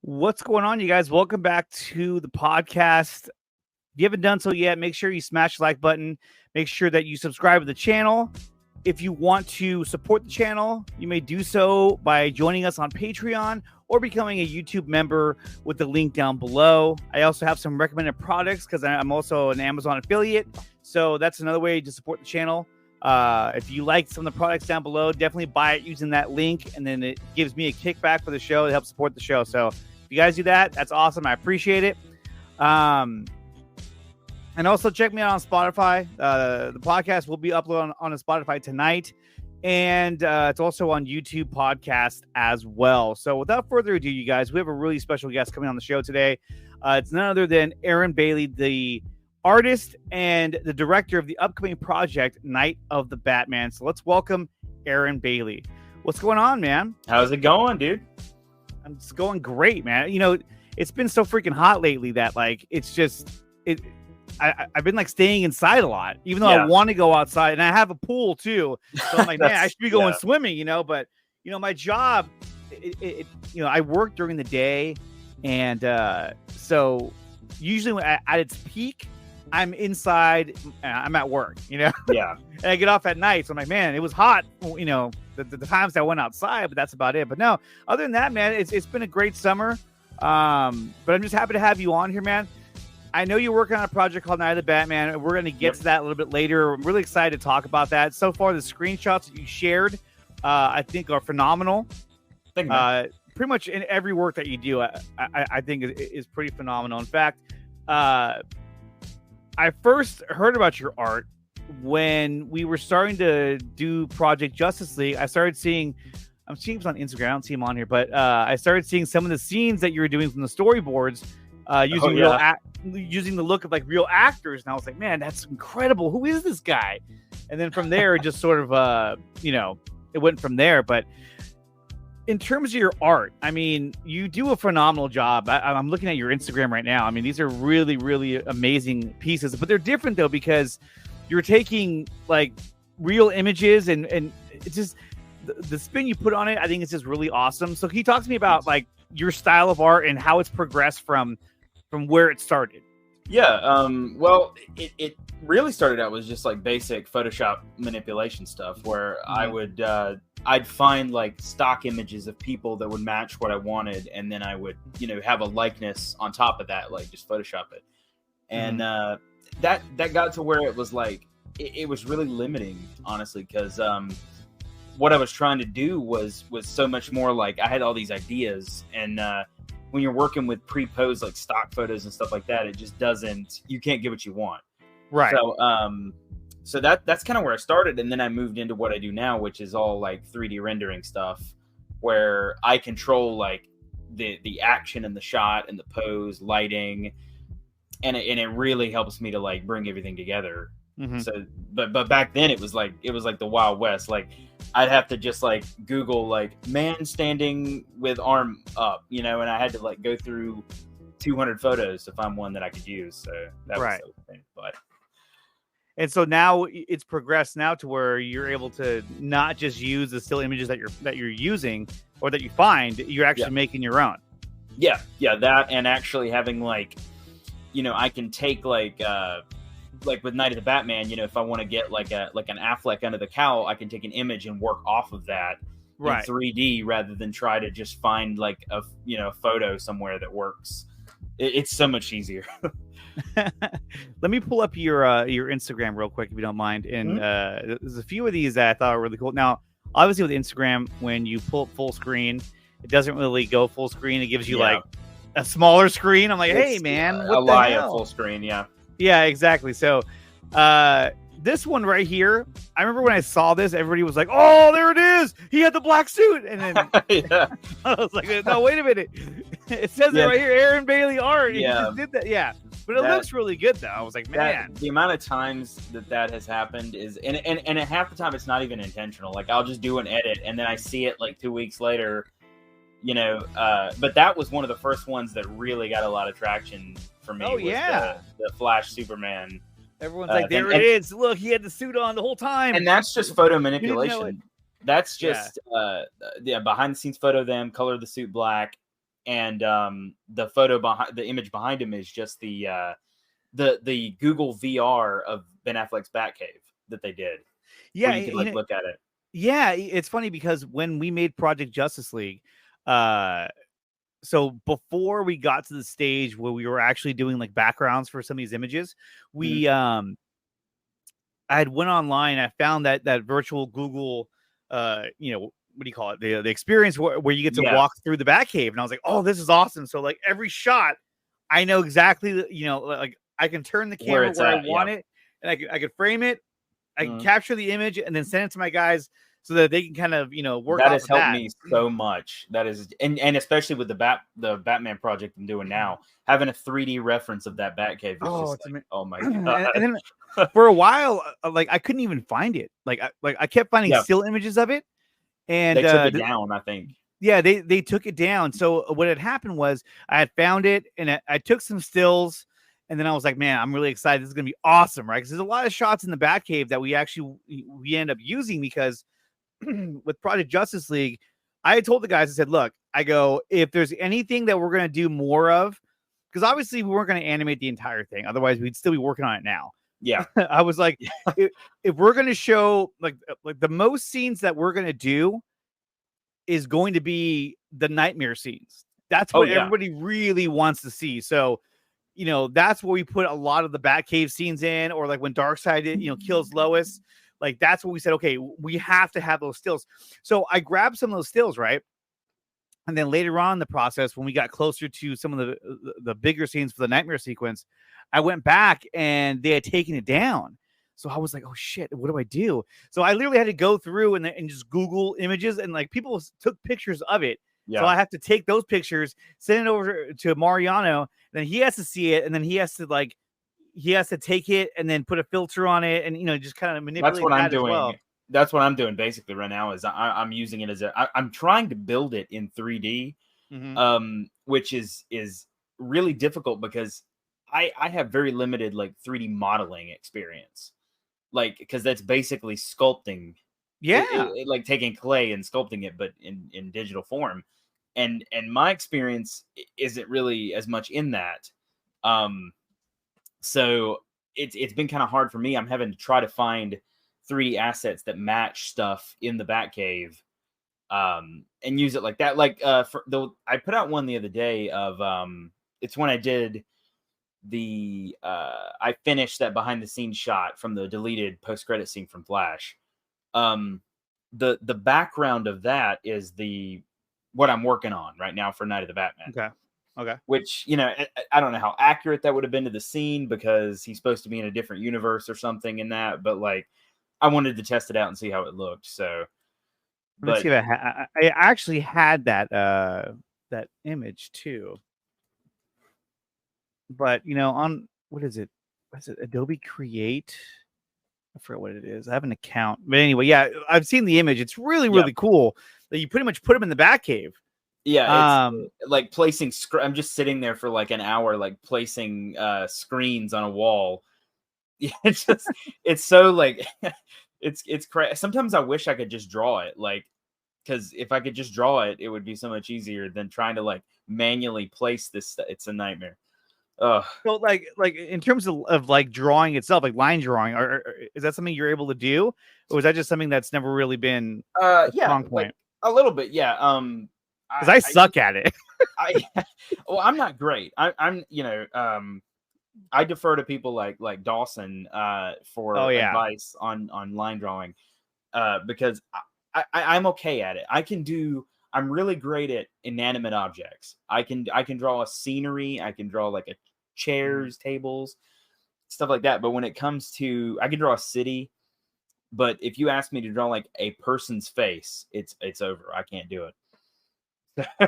What's going on, you guys? Welcome back to the podcast. If you haven't done so yet, make sure you smash the like button. Make sure that you subscribe to the channel. If you want to support the channel, you may do so by joining us on Patreon or becoming a YouTube member with the link down below. I also have some recommended products because I'm also an Amazon affiliate. So that's another way to support the channel. If you like some of the products down below, definitely buy it using that link. And then it gives me a kickback for the show to help support the show. So if you guys do that, that's awesome. I appreciate it. And also check me out on Spotify. The podcast will be uploaded on Spotify tonight. And it's also on YouTube podcast as well. So without further ado, you guys, we have a really special guest coming on the show today. It's none other than Aaron Bailey, the artist and the director of the upcoming project, Night of the Batman. So let's welcome Aaron Bailey. What's going on, man? How's it going, dude? It's going great, man. You know, it's been so freaking hot lately that like it's just I've been like staying inside a lot, even though I want to go outside, and I have a pool too. So I'm like, man, I should be going swimming, you know. But you know, my job, you know, I work during the day, and so usually when at its peak, I'm inside, I'm at work, you know. Yeah. And I get off at night, so I'm like, man, it was hot, you know, the times I went outside, but that's about it. But no, other than that, man, it's been a great summer. But I'm just happy to have you on here, man. I know you're working on a project called Night of the Batman, and we're going to get to that a little bit later. I'm really excited to talk about that. So far, the screenshots that you shared, I think, are phenomenal. Thank you, pretty much in every work that you do, I think is pretty phenomenal. In fact, I first heard about your art when we were starting to do Project Justice League. I'm seeing him on Instagram. I don't see him on here, but I started seeing some of the scenes that you were doing from the storyboards. Using the look of like real actors, and I was like, man, that's incredible. Who is this guy? And then from there, it just sort of, you know, it went from there. But in terms of your art, I mean, you do a phenomenal job. I'm looking at your Instagram right now. I mean, these are really, really amazing pieces, but they're different though because you're taking like real images and it's just the spin you put on it. I think it's just really awesome. So can you talk to me about like your style of art and how it's progressed from where it started? Yeah. Well, it really started out with just like basic Photoshop manipulation stuff where I'd find like stock images of people that would match what I wanted. And then I would, you know, have a likeness on top of that, like just Photoshop it. And that got to where it was like, it was really limiting, honestly, because what I was trying to do was so much more like I had all these ideas, and when you're working with pre-posed like stock photos and stuff like that, it just you can't get what you want. Right. So that's kind of where I started. And then I moved into what I do now, which is all like 3D rendering stuff where I control like the action and the shot and the pose, lighting. And it really helps me to like bring everything together. Mm-hmm. So, but back then it was like the Wild West. Like I'd have to just like Google like man standing with arm up, you know, and I had to like go through 200 photos to find one that I could use. So that was so funny. And so now it's progressed now to where you're able to not just use the still images that you're using or that you find, you're actually making your own. Yeah, that, and actually having like, you know, I can take like with Night of the Batman, you know, if I want to get like an Affleck under the cowl, I can take an image and work off of that in 3D rather than try to just find like a photo somewhere that works. It's so much easier. Let me pull up your Instagram real quick if you don't mind. And there's a few of these that I thought were really cool. Now, obviously with Instagram, when you pull up full screen, it doesn't really go full screen. It gives you like a smaller screen. I'm like, hey man, what the hell? Full screen, Yeah, exactly. So this one right here, I remember when I saw this, everybody was like, oh, there it is. He had the black suit. And then I was like, no, wait a minute. It says it right here, Aaron Bailey art. He just did that. Yeah. But it looks really good, though. I was like, man. The amount of times that has happened is, and at half the time, it's not even intentional. Like, I'll just do an edit, and then I see it like 2 weeks later, you know. But that was one of the first ones that really got a lot of traction for me. Oh, yeah. The Flash Superman. Everyone's like, there it is. Look, he had the suit on the whole time. And that's just photo manipulation. That's just behind the scenes photo of them, color the suit black, and the image behind him is just the Google VR of Ben Affleck's Batcave that they did, Yeah, where you could like look at it. Yeah, it's funny because when we made Project Justice League, so before we got to the stage where we were actually doing like backgrounds for some of these images, we I had went online. I found that virtual Google, what do you call it? The experience where you get to walk through the Batcave, and I was like, oh, this is awesome. So like every shot, I know exactly, like I can turn the camera where I want it, and I can frame it. I can capture the image and then send it to my guys so that they can kind of, work. That has helped me so much. That is, and especially with the Batman project I'm doing now, having a 3D reference of that Batcave is oh my god. And then for a while, like I couldn't even find it. Like I kept finding still images of it, and they took it down, I think. Yeah, they took it down. So what had happened was I had found it, and I took some stills. And then I was like, man, I'm really excited. This is going to be awesome, right? Because there's a lot of shots in the Batcave that we end up using because with Project Justice League, I had told the guys, I said, look, I go, if there's anything that we're going to do more of, because obviously we weren't going to animate the entire thing. Otherwise, we'd still be working on it now. Yeah. I was like, if we're going to show like the most scenes that we're going to do is going to be the nightmare scenes. That's what everybody really wants to see. So, that's where we put a lot of the Batcave scenes in, or like when Darkseid, kills Lois. Like that's what we said. Okay, we have to have those stills. So I grabbed some of those stills, right? And then later on in the process, when we got closer to some of the bigger scenes for the nightmare sequence, I went back and they had taken it down. So I was like, oh shit, what do I do? So I literally had to go through and just Google images, and like people took pictures of it. Yeah. So I have to take those pictures, send it over to Mariano, then he has to see it, and then he has to take it and then put a filter on it, and just kind of manipulate. That's what I'm doing. Well. That's what I'm doing basically right now. Is I'm using it as I'm trying to build it in 3D, which is really difficult because I have very limited like 3D modeling experience, like because that's basically sculpting. Yeah, like taking clay and sculpting it, but in digital form. And my experience isn't really as much in that. So it's been kind of hard for me. I'm having to try to find 3D assets that match stuff in the Batcave, and use it like that. Like I put out one the other day of it's when I did I finished that behind the scenes shot from the deleted post credit scene from Flash. The background of that is what I'm working on right now for Night of the Batman. Okay. Which, I don't know how accurate that would have been to the scene because he's supposed to be in a different universe or something in that, but like I wanted to test it out and see how it looked. So let's see if I actually had that image too. But on what is it? Adobe Create? I forget what it is. I have an account. But anyway, yeah, I've seen the image. It's really, really cool. That you pretty much put them in the Batcave. Yeah, it's like placing. I'm just sitting there for like an hour, like placing screens on a wall. Yeah, it's so like it's crazy. Sometimes I wish I could just draw it, like because if I could just draw it, it would be so much easier than trying to like manually place this. It's a nightmare. So like in terms of like drawing itself, like line drawing, or is that something you're able to do, or is that just something that's never really been a strong point? Like, a little bit, yeah. Because I suck at it. I'm not great. I'm I defer to people like Dawson for advice on line drawing because I'm okay at it. I'm really great at inanimate objects. I can draw a scenery. I can draw like a chairs, tables, stuff like that. But when it comes to, I can draw a city. But if you ask me to draw like a person's face, it's over. I can't do it.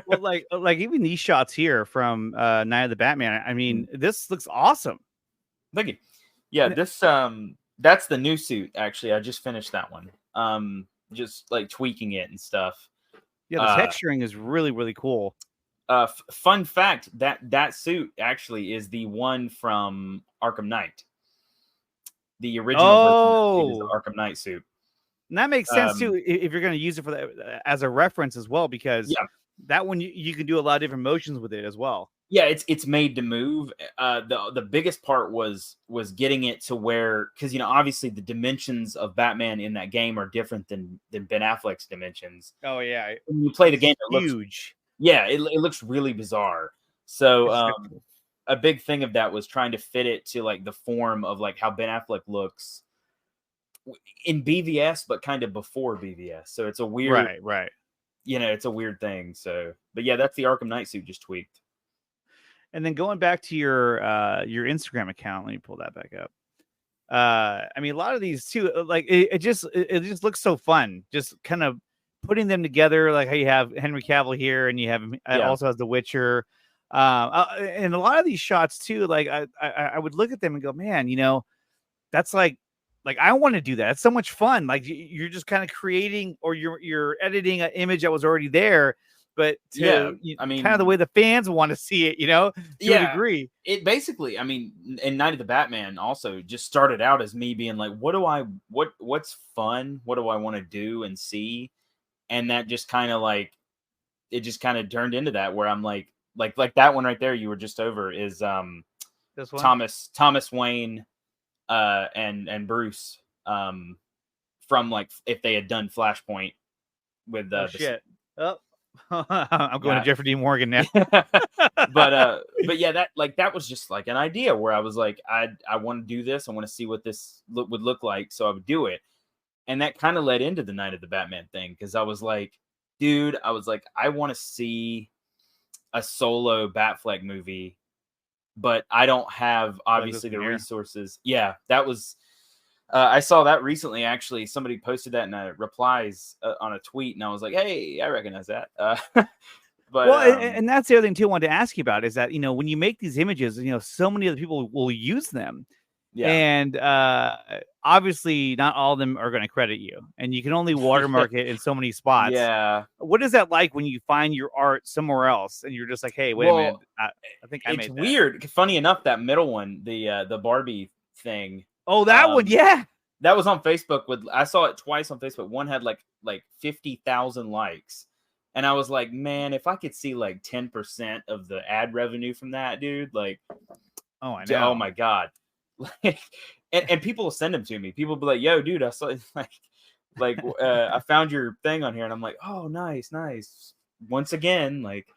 Well, like even these shots here from Night of the Batman. I mean, this looks awesome. Thank you. Yeah, this that's the new suit. Actually, I just finished that one. Just like tweaking it and stuff. Yeah, the texturing is really, really cool. Fun fact, that suit actually is the one from Arkham Knight. The original version is the Arkham Knight suit. And that makes sense too if you're going to use it for as a reference as well, because That one you can do a lot of different motions with it as well. Yeah, it's made to move. The biggest part was getting it to where, because obviously the dimensions of Batman in that game are different than Ben Affleck's dimensions. Oh yeah, When you play the game, it looks huge. Yeah, it looks really bizarre. So a big thing of that was trying to fit it to like the form of like how Ben Affleck looks in BVS, but kind of before BVS. So it's a weird, right. It's a weird thing. So, but yeah, that's the Arkham Knight suit just tweaked. And then going back to your Instagram account, let me pull that back up. I mean, a lot of these too, like it just looks so fun. Just kind of putting them together, like how you have Henry Cavill here, and you have also has The Witcher, and a lot of these shots too. Like I would look at them and go, man, that's like I want to do that. It's so much fun. Like you're just kind of creating, or you're editing an image that was already there. But I mean, kind of the way the fans want to see it, to a degree. It basically, I mean, in Night of the Batman also just started out as me being like, what's fun? What do I want to do and see? And that just kind of like, it just kind of turned into that, where I'm like that one right there you were just over is this one? Thomas Wayne and Bruce from like if they had done Flashpoint with I'm going to Jeffrey D. Morgan now. but yeah, that was just like an idea where I was like, I want to do this. I want to see what this would look like. So I would do it. And that kind of led into the Night of the Batman thing. Cause I was like, dude, I want to see a solo Batfleck movie, but I don't have obviously the resources. Yeah, that was, I saw that recently, actually. Somebody posted that in a replies on a tweet, and I was like, "Hey, I recognize that." But and that's the other thing too I wanted to ask you about is that when you make these images, so many other people will use them, and obviously not all of them are going to credit you, and you can only watermark it in so many spots. Yeah, what is that like when you find your art somewhere else and you're just like, "Hey, wait a minute, I think I made that." It's weird. Funny enough, that middle one, the Barbie thing. Oh, that one, yeah. That was on Facebook. I saw it twice on Facebook. One had like 50,000 likes, and I was like, man, if I could see like 10% of the ad revenue from that, dude, like, oh, I know. Oh my god, like, and people will send them to me. People will be like, yo, dude, I saw I found your thing on here, and I'm like, oh, nice. Once again, like,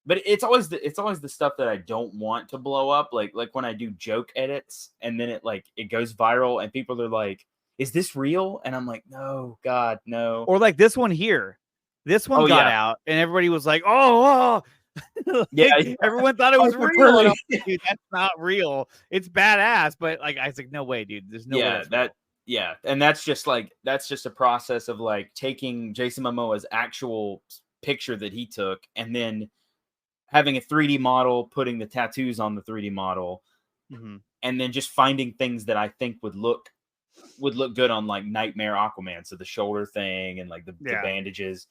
but it's always the stuff that I don't want to blow up. Like when I do joke edits and then it goes viral and people are like, is this real? And I'm like, no, God, no. Or like this one here. This one got out and everybody was like, oh. Everyone thought it was real. Like, dude, that's not real. It's badass. But like, I was like, no way, dude. There's no way. Yeah. And that's just a process of like taking Jason Momoa's actual picture that he took and then having a 3D model, putting the tattoos on the 3D model, and then just finding things that I think would look good on like Nightmare Aquaman. So the shoulder thing and like the bandages,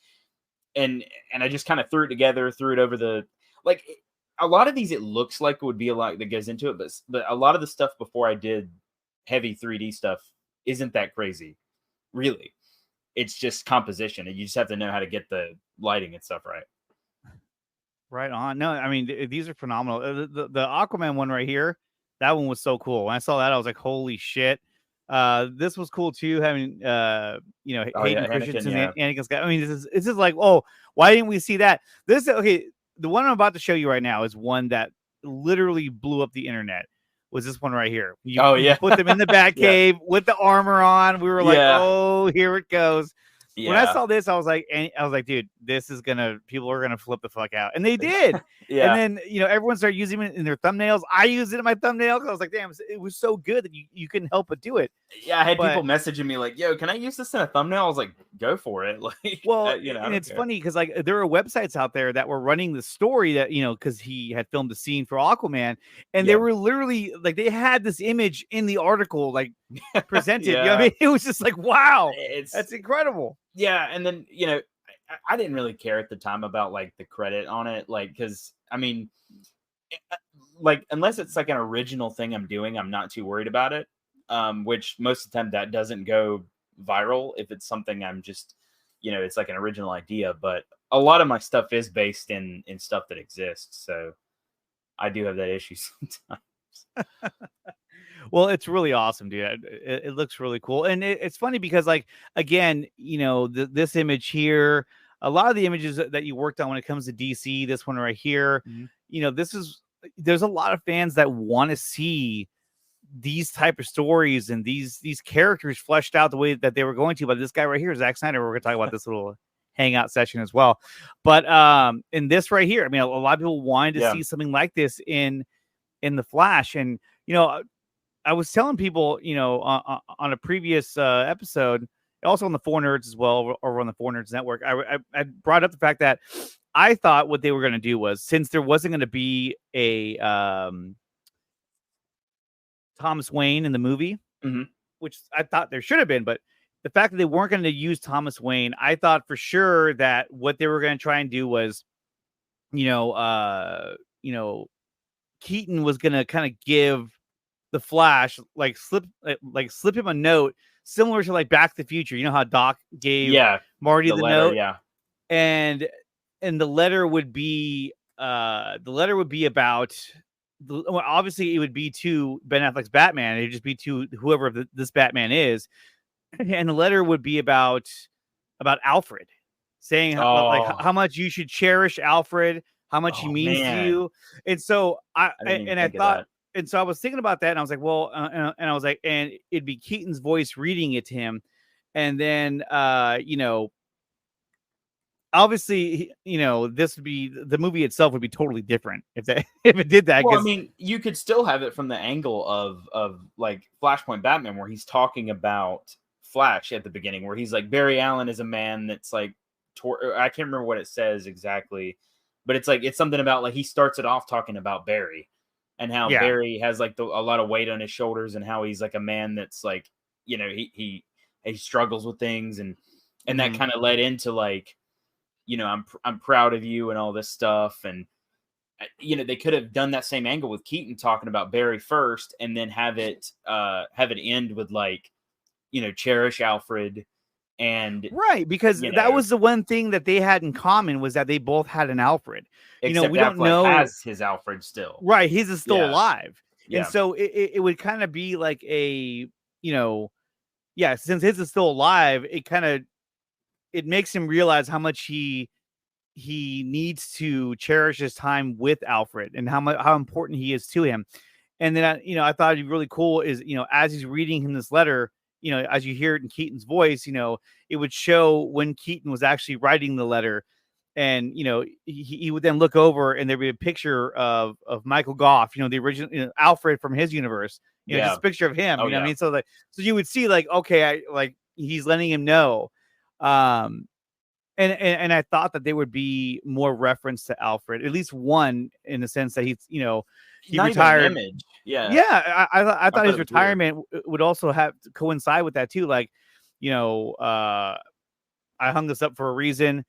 and I just kind of threw it together, threw it over the like. A lot of these, it looks like it would be a lot that goes into it, but a lot of the stuff before I did heavy 3D stuff isn't that crazy, really. It's just composition, and you just have to know how to get the lighting and stuff right. Right on. No, I mean, these are phenomenal. The Aquaman one right here, that one was so cool. When I saw that, I was like, holy shit. This was cool too, having Hayden Christensen and Anakin Skywalker. I mean, this is like, oh, why didn't we see that? The one I'm about to show you right now is one that literally blew up the internet. Was this one right here? You put them in the Batcave with the armor on. We were like, oh, here it goes. Yeah. When I saw this, I was like, dude, people are gonna flip the fuck out, and they did. And then everyone started using it in their thumbnails. I used it in my thumbnail because I was like, damn, it was so good that you couldn't help but do it. Yeah, I had people messaging me like, yo, can I use this in a thumbnail? I was like, go for it. Like, well, and it's funny because like there are websites out there that were running the story that because he had filmed the scene for Aquaman, and they were literally like they had this image in the article like presented. You know what I mean? It was just like, wow, that's incredible. Yeah, and then I didn't really care at the time about like the credit on it, like because I mean, like unless it's like an original thing I'm doing, I'm not too worried about it. Which most of the time that doesn't go viral if it's something I'm just, it's like an original idea. But a lot of my stuff is based in stuff that exists, so I do have that issue sometimes. Well, it's really awesome, dude. It looks really cool, and it's funny because, like, again, this image here, a lot of the images that you worked on when it comes to DC, this one right here, there's a lot of fans that want to see these type of stories and these characters fleshed out the way that they were going to. But this guy right here, Zack Snyder, we're going to talk about this little hangout session as well. But in this right here, I mean, a lot of people wanted to see something like this in the Flash, and I was telling people, on a previous episode, also on the Four Nerds as well, over on the Four Nerds Network, I brought up the fact that I thought what they were going to do was, since there wasn't going to be a Thomas Wayne in the movie, which I thought there should have been, but the fact that they weren't going to use Thomas Wayne, I thought for sure that what they were going to try and do was, Keaton was going to kind of give the Flash slip him a note similar to like Back to the Future. You know how Doc gave Marty the letter, note, and the letter would be about. Well, obviously, it would be to Ben Affleck's Batman. It'd just be to whoever this Batman is, and the letter would be about Alfred, saying how much you should cherish Alfred, how much he means to you. And so I thought, and so I was thinking about that, and I was like, well, and I was like, and it'd be Keaton's voice reading it to him, and then obviously, this would be, the movie itself would be totally different if it did that. Well, I mean, you could still have it from the angle of like Flashpoint Batman, where he's talking about Flash at the beginning, where he's like, Barry Allen is a man that's like, I can't remember what it says exactly, but it's like, it's something about like, he starts it off talking about Barry and how Barry has like a lot of weight on his shoulders, and how he's like a man that's like, he struggles with things, and that kind of led into like, I'm proud of you and all this stuff. And, they could have done that same angle with Keaton talking about Barry first, and then have it end with like, cherish Alfred. And right, because that was the one thing that they had in common, was that they both had an Alfred. We Affleck don't know has his Alfred still. Right, his is still alive. Yeah. And so it would kind of be like a, since his is still alive, it makes him realize how much he needs to cherish his time with Alfred, and how important he is to him. And then I thought it'd be really cool is, as he's reading him this letter, as you hear it in Keaton's voice, it would show when Keaton was actually writing the letter, and he would then look over, and there'd be a picture of Michael Goff, the original Alfred from his universe, just a picture of him. What I mean? So so you would see like, okay, he's letting him know. And I thought that there would be more reference to Alfred, at least one, in the sense that he retired. Image. I thought his retirement would also have to coincide with that too. Like, I hung this up for a reason,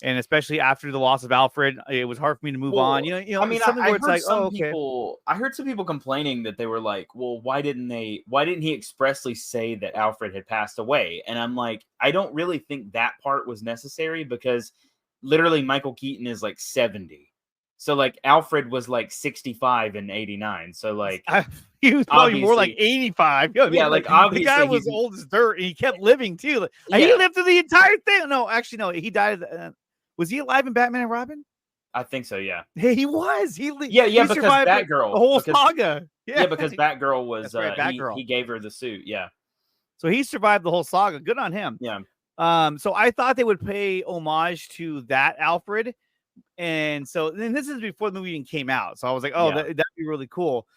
and especially after the loss of Alfred, it was hard for me to move on. I mean, something where it's like, I heard some people complaining that they were like, well, why didn't he expressly say that Alfred had passed away? And I'm like, I don't really think that part was necessary, because literally Michael Keaton is like 70. So like Alfred was like 65 and 89. So like he was probably more like 85. Like obviously the guy was old as dirt, and he kept living too. He lived through the entire thing. No, actually, no, he died. Was he alive in Batman and Robin? I think so. Yeah. Hey, he was. He because Batgirl, the whole saga. Yeah, because Batgirl was right, Batgirl. He gave her the suit. Yeah. So he survived the whole saga. Good on him. Yeah. So I thought they would pay homage to that Alfred. And so then this is before the movie even came out. So I was like, oh, that'd be really cool.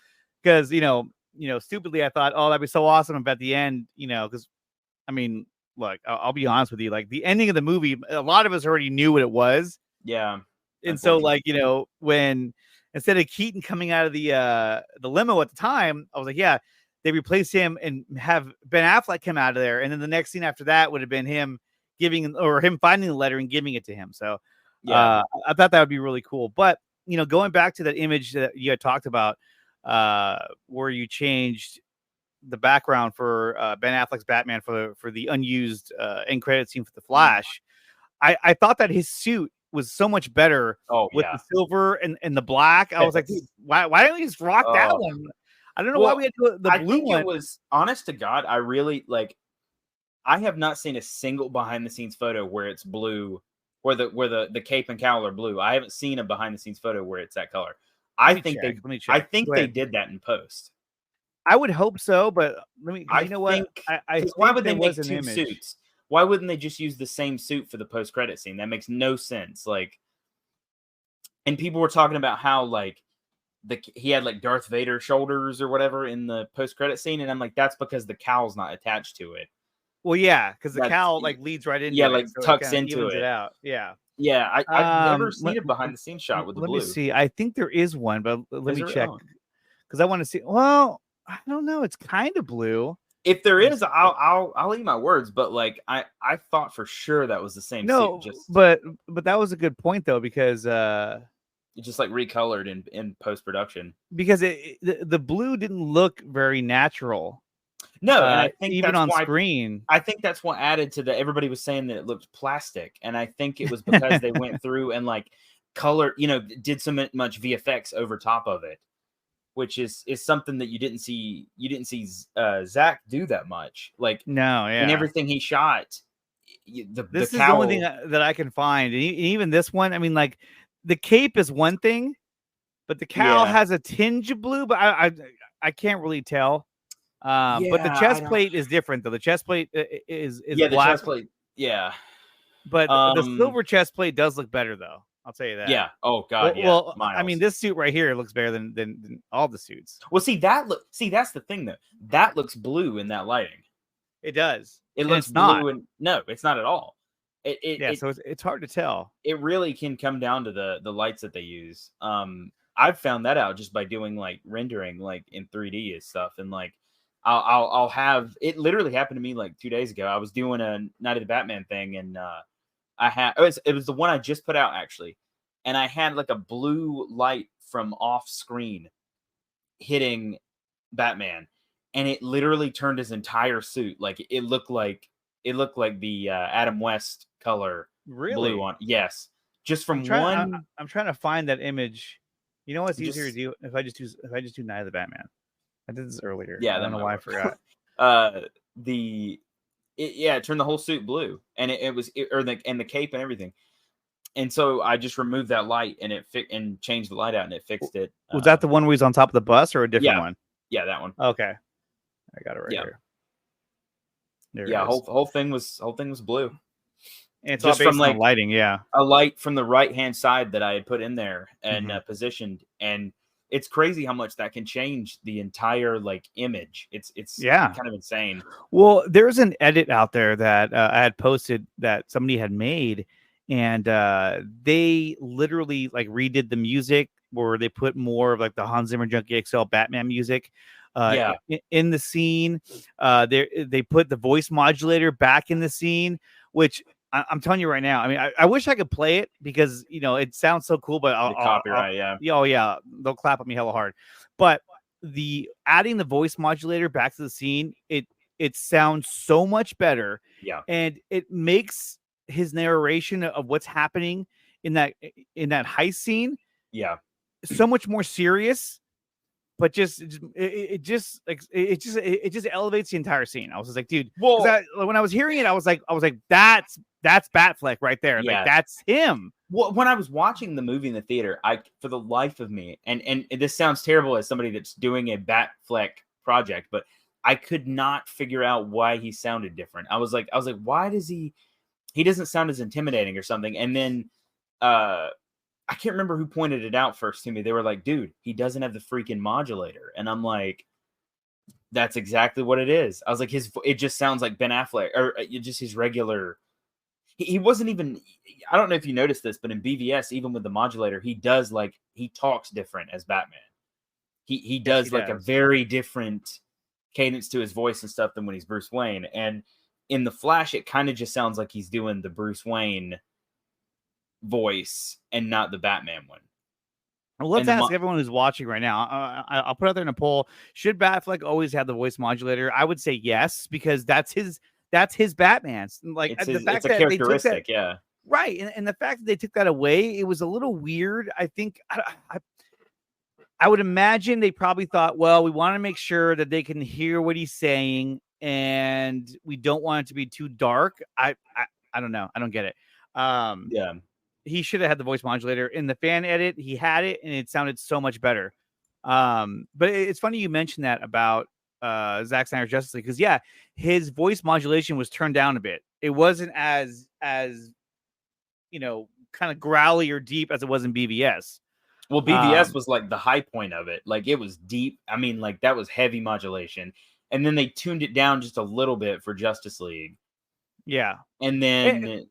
Because, stupidly, I thought, oh, that'd be so awesome. But at the end, because, I mean, look, I'll be honest with you. Like, the ending of the movie, a lot of us already knew what it was. Yeah. And so, like, when instead of Keaton coming out of the limo at the time, I was like, yeah, they replace him and have Ben Affleck come out of there. And then the next scene after that would have been him him finding the letter and giving it to him. So I thought that would be really cool. But, going back to that image that you had talked about, where you changed the background for Ben Affleck's Batman for the unused end credit scene for the Flash, I thought that his suit was so much better with the silver and the black. I was like, dude, why don't we just rock that one? I don't know why we had to do the blue one. It was, honest to God, I really like. I have not seen a single behind the scenes photo where it's blue, where the cape and cowl are blue. I haven't seen a behind the scenes photo where it's that color. I think they did that in post. I would hope so, but you know what? Why would they make two suits? Why wouldn't they just use the same suit for the post credit scene? That makes no sense. Like, and people were talking about how like he had like Darth Vader shoulders or whatever in the post credit scene, and I'm like, that's because the cowl's not attached to it. Well, yeah, because the cowl like leads right into it, so tucks into it. Out. Yeah. I've never seen a behind the scenes shot with the blue. Let me see. I think there is one, but let me check because I want to see. Well, I don't know. It's kind of blue. If there is, I'll eat my words. But like, I thought for sure that was the same. No, suit, but that was a good point though, because it just like recolored in post production, because the blue didn't look very natural. No, and I think even on screen, I think that's what added to the. Everybody was saying that it looked plastic, and I think it was because they went through and like color, did so much VFX over top of it, which is something that you didn't see. You didn't see Zack do that much. Like in everything he shot. This is the only thing that I can find, and even this one. I mean, like the cape is one thing, but the cowl has a tinge of blue, but I can't really tell. But the chest plate is different though. The chest plate is black. The chest plate, but the silver chest plate does look better though. I'll tell you that. Yeah. Oh God. Well, I mean, this suit right here looks better than all the suits. Well, that's the thing though. That looks blue in that lighting. It does. It looks blue, and no, it's not at all. So it's hard to tell. It really can come down to the lights that they use. I've found that out just by doing like rendering like in 3D and stuff, and like. I'll have it literally happened to me like 2 days ago. I was doing a Night of the Batman thing, and it was the one I just put out actually, and I had like a blue light from off screen hitting Batman, and it literally turned his entire suit. Like it looked like the Adam West color blue on. Yes, just from one. I'm trying to find that image. You know what's easier to do if I just do Night of the Batman. I did this earlier. Yeah, I don't know why I forgot. It turned the whole suit blue, and the cape and everything. And so I just removed that light, and and changed the light out, and it fixed it. Was that the one where he's on top of the bus, or a different one? Yeah, that one. Okay, I got it right here. There whole thing was blue. And it's just all based on lighting. Yeah, a light from the right hand side that I had put in there and positioned, and it's crazy how much that can change the entire like image. It's kind of insane. Well, there's an edit out there that I had posted that somebody had made, and they literally like redid the music where they put more of like the Hans Zimmer Junkie XL Batman music in the scene. They put the voice modulator back in the scene, which I'm telling you right now. I mean, I wish I could play it because it sounds so cool, but copyright, they'll clap at me hella hard. But adding the voice modulator back to the scene, it sounds so much better. Yeah, and it makes his narration of what's happening in that heist scene, so much more serious. But it just elevates the entire scene. I was just like, dude. Well, when I was hearing it, I was like, that's Batfleck right there. Yeah. Like that's him. Well, when I was watching the movie in the theater, for the life of me, and this sounds terrible as somebody that's doing a Batfleck project, but I could not figure out why he sounded different. I was like, why does he doesn't sound as intimidating or something? And then I can't remember who pointed it out first to me. They were like, dude, he doesn't have the freaking modulator. And I'm like, that's exactly what it is. I was like, it just sounds like Ben Affleck, or just his regular. He wasn't even, I don't know if you noticed this, but in BVS, even with the modulator, he talks different as Batman. He does a very different cadence to his voice and stuff than when he's Bruce Wayne. And in the Flash, it kind of just sounds like he's doing the Bruce Wayne voice and not the Batman one. Well, let's ask everyone who's watching right now. I'll put out there in a poll: should Batfleck always have the voice modulator? I would say yes, because that's his Batman. Like it's the fact it's a characteristic. Right. And the fact that they took that away, it was a little weird. I think I would imagine they probably thought, well, we want to make sure that they can hear what he's saying and we don't want it to be too dark. I don't know. I don't get it. Yeah. He should have had the voice modulator in the fan edit. He had it and it sounded so much better. But it's funny you mentioned that about Zack Snyder's Justice League, because yeah, his voice modulation was turned down a bit. It wasn't as kind of growly or deep as it was in BVS. Well, BVS was like the high point of it. Like it was deep. I mean, like that was heavy modulation. And then they tuned it down just a little bit for Justice League. Yeah. And then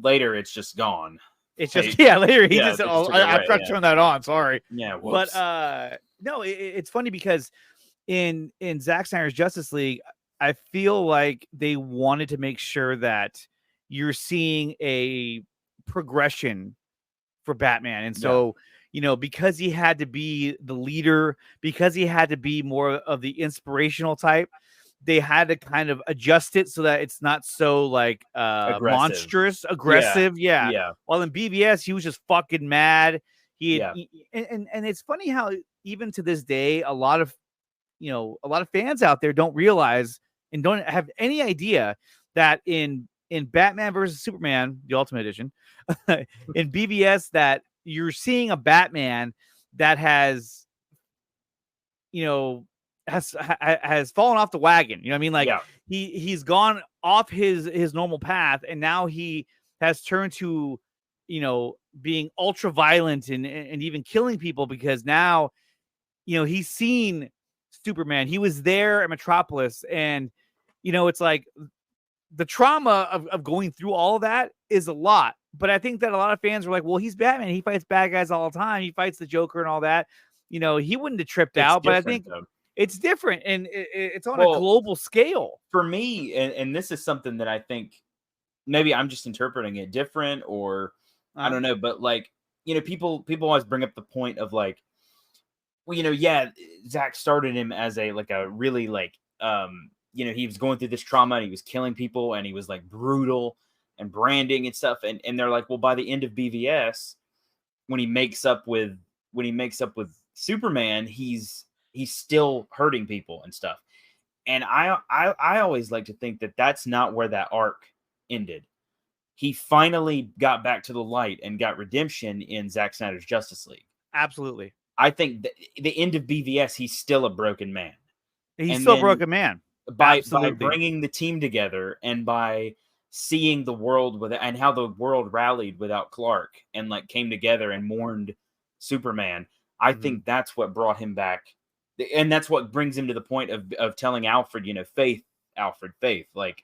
later it's just gone. It's just later he Yeah, just I forgot to turn that on. Sorry. Yeah. Whoops. But no, it's funny because in Zack Snyder's Justice League, I feel like they wanted to make sure that you're seeing a progression for Batman. And so, because he had to be the leader, because he had to be more of the inspirational type, they had to kind of adjust it so that it's not so like monstrous, aggressive. Yeah. While in BVS, he was just fucking mad. And it's funny how even to this day, a lot of fans out there don't realize and don't have any idea that in Batman versus Superman, the Ultimate Edition, in BVS, that you're seeing a Batman that has fallen off the wagon. You know what I mean? Like he's gone off his normal path, and now he has turned to being ultra violent and even killing people, because now he's seen Superman. He was there at Metropolis, and it's like the trauma of going through all of that is a lot. But I think that a lot of fans were like, well, he's Batman. He fights bad guys all the time. He fights the Joker and all that. He wouldn't have tripped out. But I think it's different, and it's on a global scale. For me, and this is something that I think maybe I'm just interpreting it different, or I don't know. But like, people always bring up the point of like, well, Zack started him as a really he was going through this trauma and he was killing people and he was like brutal and branding and stuff. And they're like, well, by the end of BVS, when he makes up with Superman, he's still hurting people and stuff. And I always like to think that that's not where that arc ended. He finally got back to the light and got redemption in Zack Snyder's Justice League. Absolutely. I think the end of BVS, he's still a broken man. He's still a broken man. By bringing the team together and by seeing the world and how the world rallied without Clark and like came together and mourned Superman, I think that's what brought him back. And that's what brings him to the point of telling Alfred, faith, Alfred, faith. Like,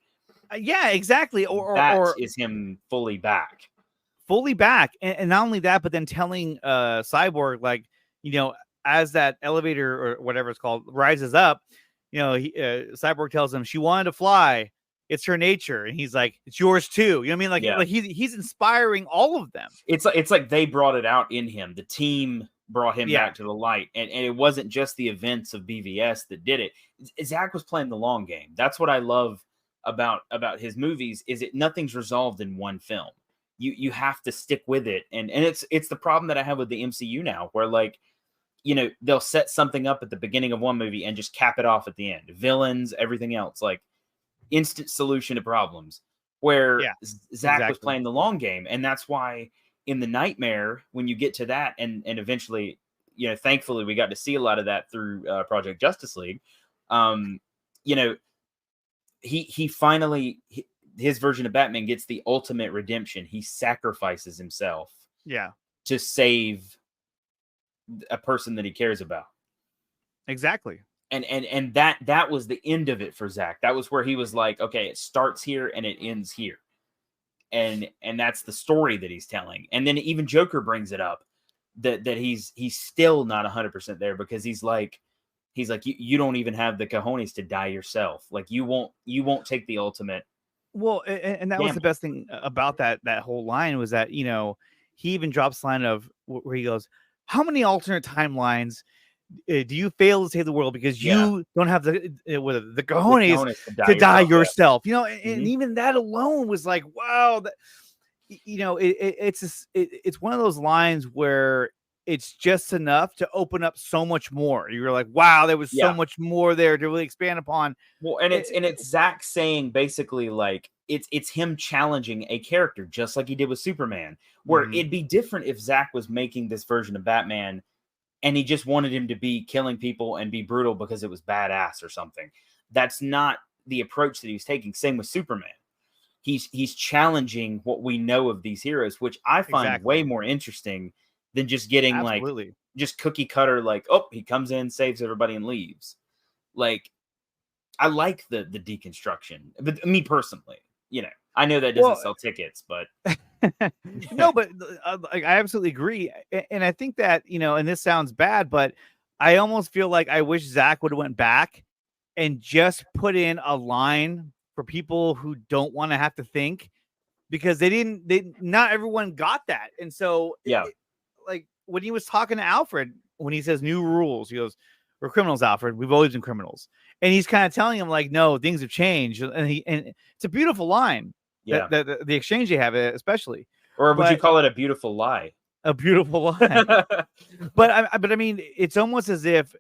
yeah, exactly. Or is him fully back. And not only that, but then telling Cyborg, like, as that elevator or whatever it's called rises up, Cyborg tells him she wanted to fly. It's her nature. And he's like, it's yours too. You know what I mean? Like he's inspiring all of them. It's like they brought it out in him. The team brought him back to the light. And it wasn't just the events of BVS that did it. Zack was playing the long game. That's what I love about his movies, is it nothing's resolved in one film. You have to stick with it. And it's the problem that I have with the MCU now, where like, they'll set something up at the beginning of one movie and just cap it off at the end. Villains, everything else, like instant solution to problems, where Zack was playing the long game. And that's why in The Nightmare, when you get to that, and eventually, thankfully we got to see a lot of that through Project Justice League. He finally, his version of Batman gets the ultimate redemption. He sacrifices himself to save a person that he cares about. Exactly. And that was the end of it for Zack. That was where he was like, okay, it starts here and it ends here. And that's the story that he's telling. And then even Joker brings it up that he's still not 100% there, because he's like, you don't even have the cojones to die yourself. Like you won't take the ultimate. Well, and that was the best thing about that whole line, was that, he even drops the line of where he goes, how many alternate timelines do you fail to save the world because Yeah. you don't have the The cojones cojones to die yeah. yourself? You know, and Mhm. even that alone was like, wow. You know, it's one of those lines where it's just enough to open up so much more. You're like, wow, there was so Yeah. much more there to really expand upon. Well, and it's Zack saying basically like it's him challenging a character just like he did with Superman, where Mhm. it'd be different if Zack was making this version of Batman and he just wanted him to be killing people and be brutal because it was badass or something. That's not the approach that he was taking. Same with Superman. He's challenging what we know of these heroes, which I find way Exactly. more interesting than just getting like Absolutely. just cookie cutter, like, oh, he comes in, saves everybody, and leaves. Like, I like the deconstruction, but me personally, you know, I know that doesn't Well, sell tickets, but no, but like, I absolutely agree, and I think that, you know, and this sounds bad, but I almost feel like I wish Zach would have went back and just put in a line for people who don't want to have to think, because not everyone got that, and so yeah, like when he was talking to Alfred, when he says new rules, he goes, "We're criminals, Alfred. We've always been criminals," and he's kind of telling him like, "No, things have changed," and it's a beautiful line. yeah. That the exchange they have, especially, Or would you but call it a beautiful lie? a beautiful line. But I mean, it's almost as if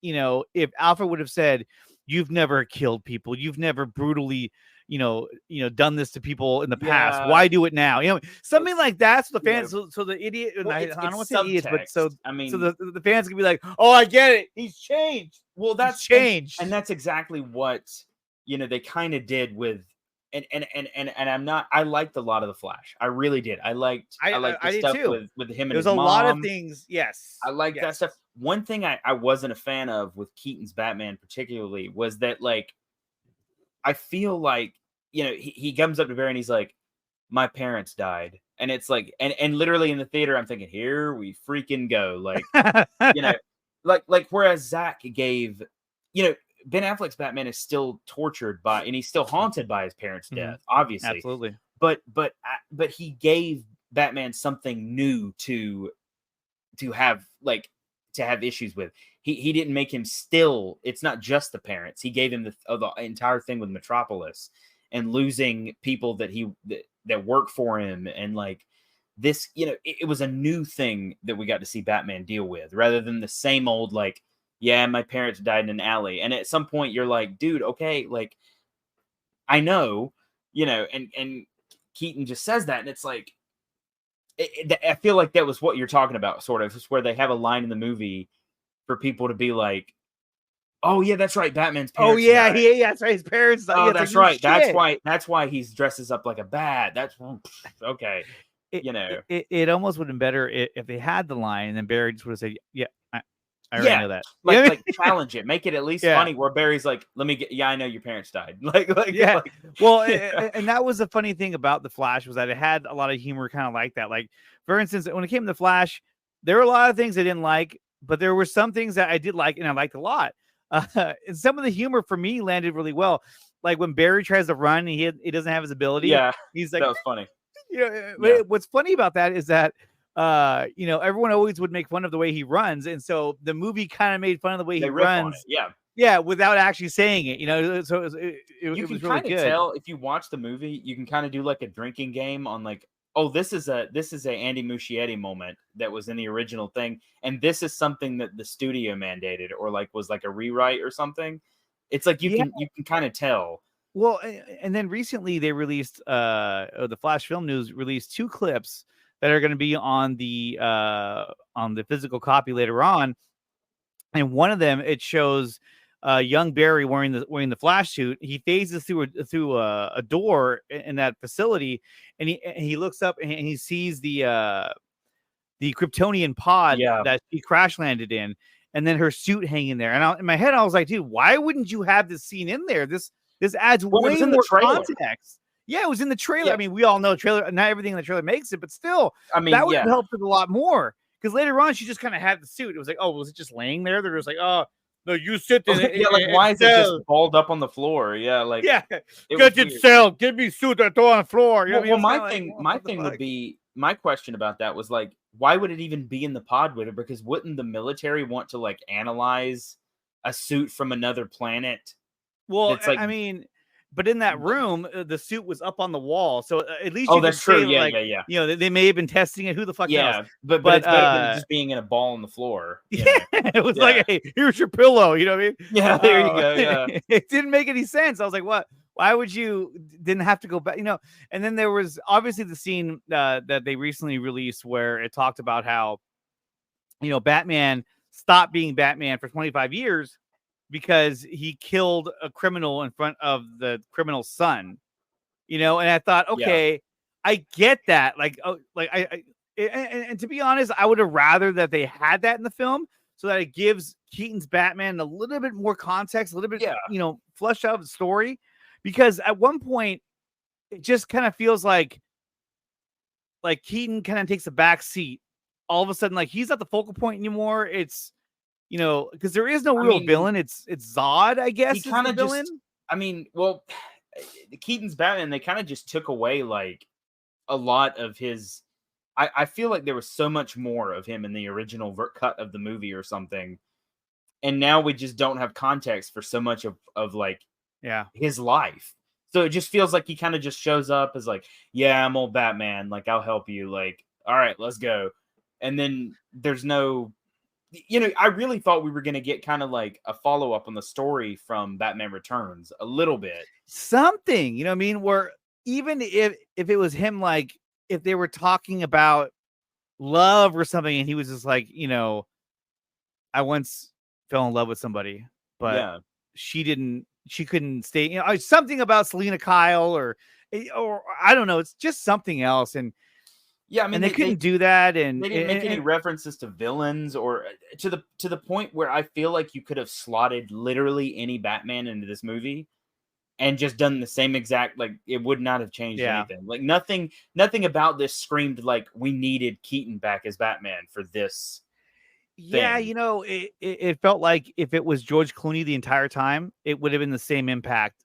if Alfred would have said, "You've never killed people. You've never brutally, done this to people in the past. Yeah, Why do it now?" Something it's like that. So the yeah. fans, so the idiot, and Well, I don't want it's to say idiots, but subtext. I so mean, the fans can be like, "Oh, I get it. He's changed. well, He's that's changed." and that's exactly what they kind of did with and I'm not. I liked a lot of the Flash. I really did. I liked the I did stuff too. with him and There's his a lot of mom. things. Yes. I like that Yes. stuff. One thing I wasn't a fan of with Keaton's Batman particularly was that, like, I feel like, he comes up to Barry and he's like, my parents died. And it's like, and literally in the theater, I'm thinking, here we freaking go. Like, you know, whereas Zach gave, Ben Affleck's Batman is still tortured by, and he's still haunted by his parents' death, obviously. Absolutely. But he gave Batman something new to have issues with. He didn't make him still. It's not just the parents. He gave him the entire thing with Metropolis and losing people that work for him, and like this. It was a new thing that we got to see Batman deal with, rather than the same old like, yeah, my parents died in an alley. And at some point, you're like, dude, okay, like I know, and Keaton just says that, and it's like, I feel like that was what you're talking about, sort of. It's where they have a line in the movie for people to be like, "Oh yeah, that's right, Batman's Oh parents yeah, died. that's right. His parents died. Oh, Yeah, that's like, right. That's why he's dresses up like a bat. That's okay." It almost would have been better if they had the line and then Barry just would have said, "Yeah, I already Yeah, know that." like challenge it, make it at least Yeah. funny. Where Barry's like, "Let me get, yeah, I know your parents died." Yeah. Well, yeah. and that was the funny thing about the Flash, was that it had a lot of humor, kind of like that. Like, for instance, when it came to Flash, there were a lot of things I didn't like, but there were some things that I did like and I liked a lot. And some of the humor for me landed really well. Like when Barry tries to run and he doesn't have his ability. Yeah, He's like, that was funny. Yeah. What's funny about that is that everyone always would make fun of the way he runs, and so the movie kind of made fun of the way he runs. Yeah, without actually saying it. So it was really good. Tell if you watch the movie, you can kind of do like a drinking game on like, oh, this is a Andy Muschietti moment that was in the original thing, and this is something that the studio mandated or like was like a rewrite or something. It's like you can kind of tell. Well, and then recently they released the Flash Film News released 2 clips that are going to be on the physical copy later on, and one of them, it shows young Barry wearing the Flash suit. He phases through a door in that facility, and he looks up and he sees the Kryptonian pod that she crash landed in, and then her suit hanging there. And in my head, I was like, dude, why wouldn't you have this scene in there? This adds way more context. Yeah, it was in the trailer. Yeah. I mean, we all know trailer. Not everything in the trailer makes it, but still, I mean, that would have helped it a lot more. Because later on, she just kind of had the suit. It was like, oh, was it just laying there? They're just like, oh, no, you sit there. Yeah, like why is it just balled up on the floor? Yeah, like get your cell, give me suit that throw on the floor. Well, my thing would be, my question about that was like, why would it even be in the pod with her? Because wouldn't the military want to like analyze a suit from another planet? Well, That's like, I mean, but in that room, the suit was up on the wall, so at least oh, you could that's true. say Yeah, like, yeah, yeah. you know, they may have been testing it. Who the fuck knows? Yeah, but But it's better than it just being in a ball on the floor. You know? yeah, it was Yeah. like, hey, here's your pillow. You know what I mean? Yeah, there you go. Yeah. It didn't make any sense. I was like, what? Why would you didn't have to go back? You know, and then there was obviously the scene that they recently released where it talked about how, you know, Batman stopped being Batman for 25 years because he killed a criminal in front of the criminal's son. You know, and I thought, okay, I get that. Like, oh, like and to be honest, I would have rather that they had that in the film so that it gives Keaton's Batman a little bit more context, a little bit, you know, flushed out of the story. Because at one point, it just kind of feels like Keaton kind of takes a back seat. All of a sudden, like he's not the focal point anymore. It's, you know, because there is no real villain. It's Zod, I guess. He kind of villain. I mean, well, Keaton's Batman, they kind of just took away like a lot of his. I feel like there was so much more of him in the original cut of the movie or something, and now we just don't have context for so much of like his life. So it just feels like he kind of just shows up as like, yeah, I'm old Batman, like I'll help you, like all right, let's go. And then there's no, you know, I really thought we were going to get kind of like a follow-up on the story from Batman Returns a little bit. Something, you know what I mean? Where even if it was him, like if they were talking about love or something and he was just like, you know, I once fell in love with somebody, but she couldn't stay, you know, something about Selena Kyle or I don't know. It's just something else. And yeah, I mean, and they couldn't do that, and they didn't make any references to villains or to the point where I feel like you could have slotted literally any Batman into this movie and just done the same exact, like it would not have changed anything. Like nothing about this screamed like we needed Keaton back as Batman for this. Yeah, you know, it felt like if it was George Clooney the entire time, it would have been the same impact.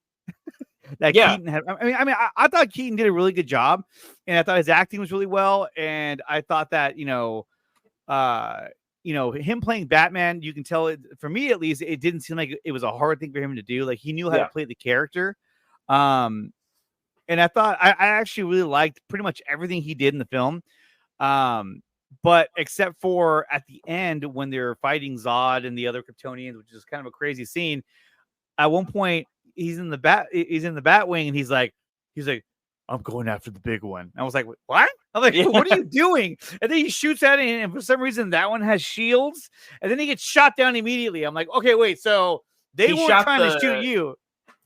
That Keaton had. I mean, I thought Keaton did a really good job, and I thought his acting was really well. And I thought that, you know, him playing Batman, you can tell it, for me at least, it didn't seem like it was a hard thing for him to do. Like he knew how to play the character. And I thought I actually really liked pretty much everything he did in the film. But except for at the end when they're fighting Zod and the other Kryptonians, which is kind of a crazy scene. At one point, he's in the Batwing and he's like, I'm going after the big one. I was like, what? I'm like, what are you doing? And then he shoots at it, and for some reason that one has shields, and then he gets shot down immediately. I'm like, okay, wait, so they weren't trying to shoot you.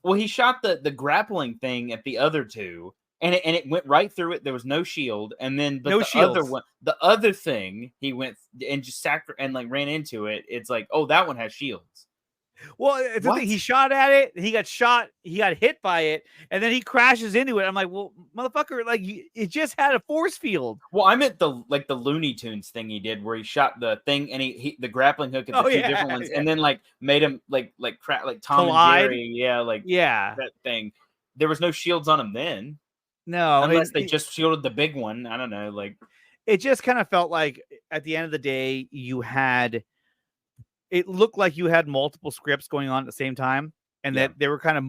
Well, he shot the grappling thing at the other two, and it went right through it. There was no shield, and then but the other thing, he went and just ran into it. It's like, oh, that one has shields. Well, it's the thing. He shot at it. He got shot. He got hit by it, and then he crashes into it. I'm like, well, motherfucker, like it just had a force field. Well, I meant the Looney Tunes thing he did, where he shot the thing and he the grappling hook at the two different ones, and then like made him like Tom Collide. and Jerry, that thing. There was no shields on him then. No, unless they just shielded the big one. I don't know. Like it just kind of felt like at the end of the day, it looked like you had multiple scripts going on at the same time, and that they were kind of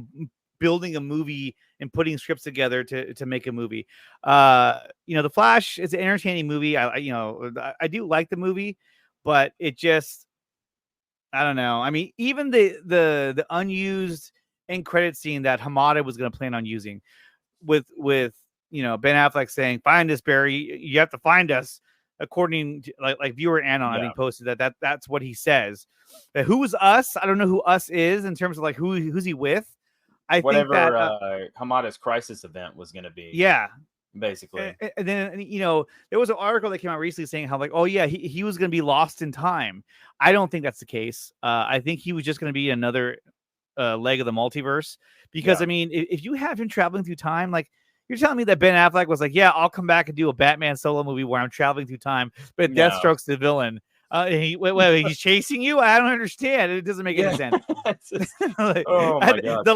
building a movie and putting scripts together to make a movie. You know, The Flash is an entertaining movie. I do like the movie, but it just, I don't know. I mean, even the unused end credit scene that Hamada was going to plan on using with you know, Ben Affleck saying, "Find us, Barry. You have to find us." According to like viewer Anon, I think posted that's what he says. But who's us? I don't know who us is in terms of like who's he with. Whatever think that Hamada's crisis event was going to be. Yeah, basically. And then, you know, there was an article that came out recently saying how like, oh yeah, he was going to be lost in time. I don't think that's the case. I think he was just going to be another leg of the multiverse because I mean, if you have him traveling through time, like. You're telling me that Ben Affleck was like, yeah, I'll come back and do a Batman solo movie where I'm traveling through time, but Deathstroke's the villain. Wait, he's chasing you? I don't understand. It doesn't make any sense. Like, oh my god! The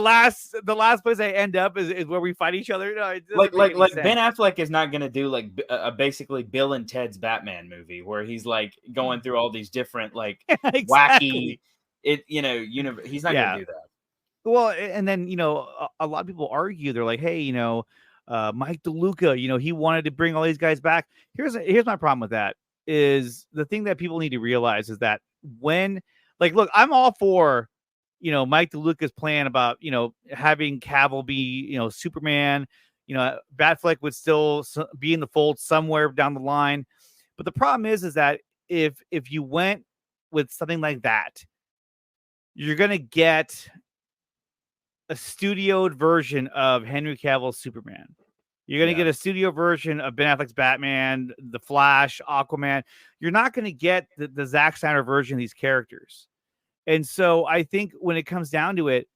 last place I end up is where we fight each other. No, it doesn't make any sense. Ben Affleck is not gonna do like a basically Bill and Ted's Batman movie where he's like going through all these different like exactly. wacky he's not gonna do that. Well, and then a lot of people argue. They're like, hey, Mike DeLuca, he wanted to bring all these guys back. Here's my problem with that. Is the thing that people need to realize is that when, like, look, I'm all for, Mike DeLuca's plan about, having Cavill be, Superman, Batfleck would still be in the fold somewhere down the line. But the problem is that if you went with something like that, you're going to get a studioed version of Henry Cavill's Superman. You're going to get a studio version of Ben Affleck's Batman, The Flash, Aquaman. You're not going to get the Zack Snyder version of these characters. And so I think when it comes down to it,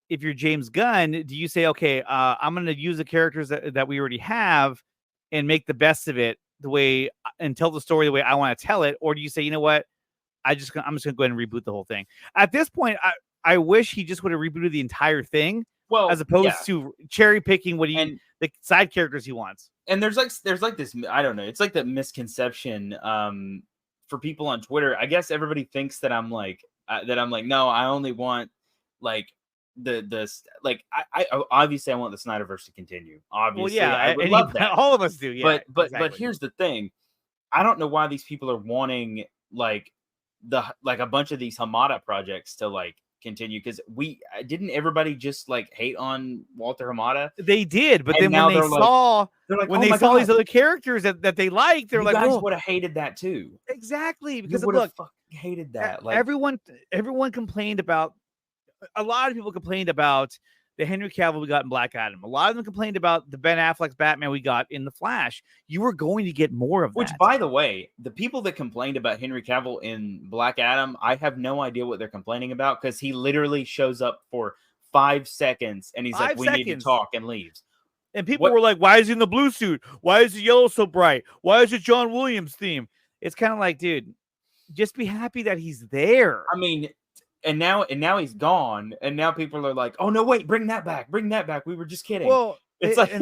if you're James Gunn, do you say, okay, I'm going to use the characters that we already have and make the best of it and tell the story the way I want to tell it? Or do you say, you know what? I'm just going to go ahead and reboot the whole thing. At this point, I wish he just would have rebooted the entire thing. Well, as opposed to cherry picking the side characters he wants. And there's like this, I don't know, it's like the misconception for people on Twitter. I guess everybody thinks that I'm like no, I only want like I obviously I want the Snyderverse to continue. Obviously, well, yeah, I would love that. All of us do. Yeah, but here's the thing: I don't know why these people are wanting like a bunch of these Hamada projects to like continue, because didn't everybody just like hate on Walter Hamada? They did, but then when they saw these other characters that they liked, they're like, guys would have hated that too. Exactly, because look, hated that. Like everyone complained about. A lot of people complained about the Henry Cavill we got in Black Adam. A lot of them complained about the Ben Affleck's Batman we got in The Flash. You were going to get more of that. Which, by the way, the people that complained about Henry Cavill in Black Adam, I have no idea what they're complaining about, because he literally shows up for 5 seconds and he's like, we need to talk, and leaves. And people were like, why is he in the blue suit? Why is the yellow so bright? Why is it John Williams theme? It's kind of like, dude, just be happy that he's there. I mean, And now he's gone, and now people are like, "Oh no, wait, bring that back! We were just kidding." Well, it's like,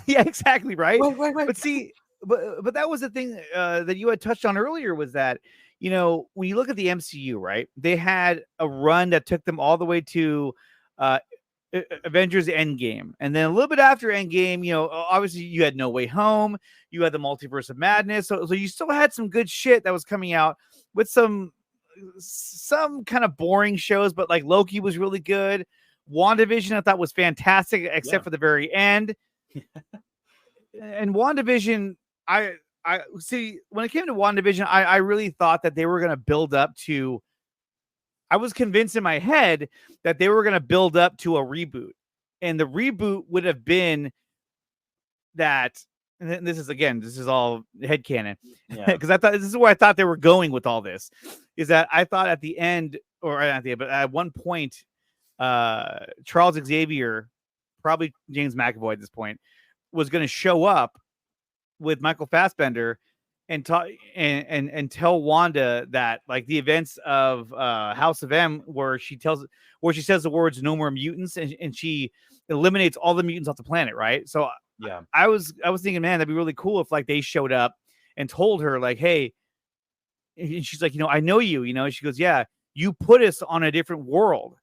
yeah, exactly right. Wait. But see, but that was the thing that you had touched on earlier, was that when you look at the MCU, right? They had a run that took them all the way to Avengers Endgame, and then a little bit after Endgame, obviously you had No Way Home, you had the Multiverse of Madness, so you still had some good shit that was coming out with some kind of boring shows, but like Loki was really good. WandaVision I thought was fantastic, except for the very end. And WandaVision, I see, when it came to WandaVision, I really thought that they were going to build up to, I was convinced in my head that they were going to build up to a reboot, and the reboot would have been that. And this is all headcanon. Because I thought this is where I thought they were going with all this, is that I thought at the end, or at the end, but at one point, Charles Xavier, probably James McAvoy at this point, was going to show up with Michael Fassbender and talk and tell Wanda that, like, the events of House of M, where she says the words "no more mutants," and she eliminates all the mutants off the planet, right? So yeah, I was thinking, man, that'd be really cool if like they showed up and told her like, hey, and she's like, I know you, she goes, yeah, you put us on a different world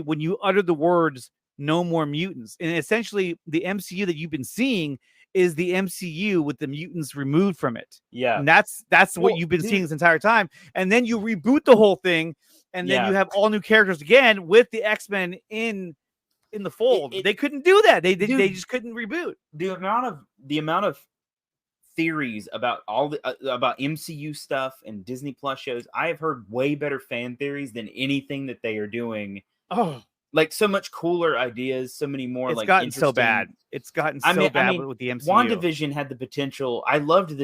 when you uttered the words "no more mutants," and essentially the MCU that you've been seeing is the MCU with the mutants removed from it. Yeah, and that's what you've been seeing this entire time. And then you reboot the whole thing, and then you have all new characters again with the X-Men in the fold. They couldn't do that. They just couldn't reboot. The amount of theories about about MCU stuff and Disney Plus shows, I have heard way better fan theories than anything that they are doing. Oh, like so much cooler ideas, so many more. It's like gotten so bad. It's gotten so bad with the MCU. WandaVision had the potential. I loved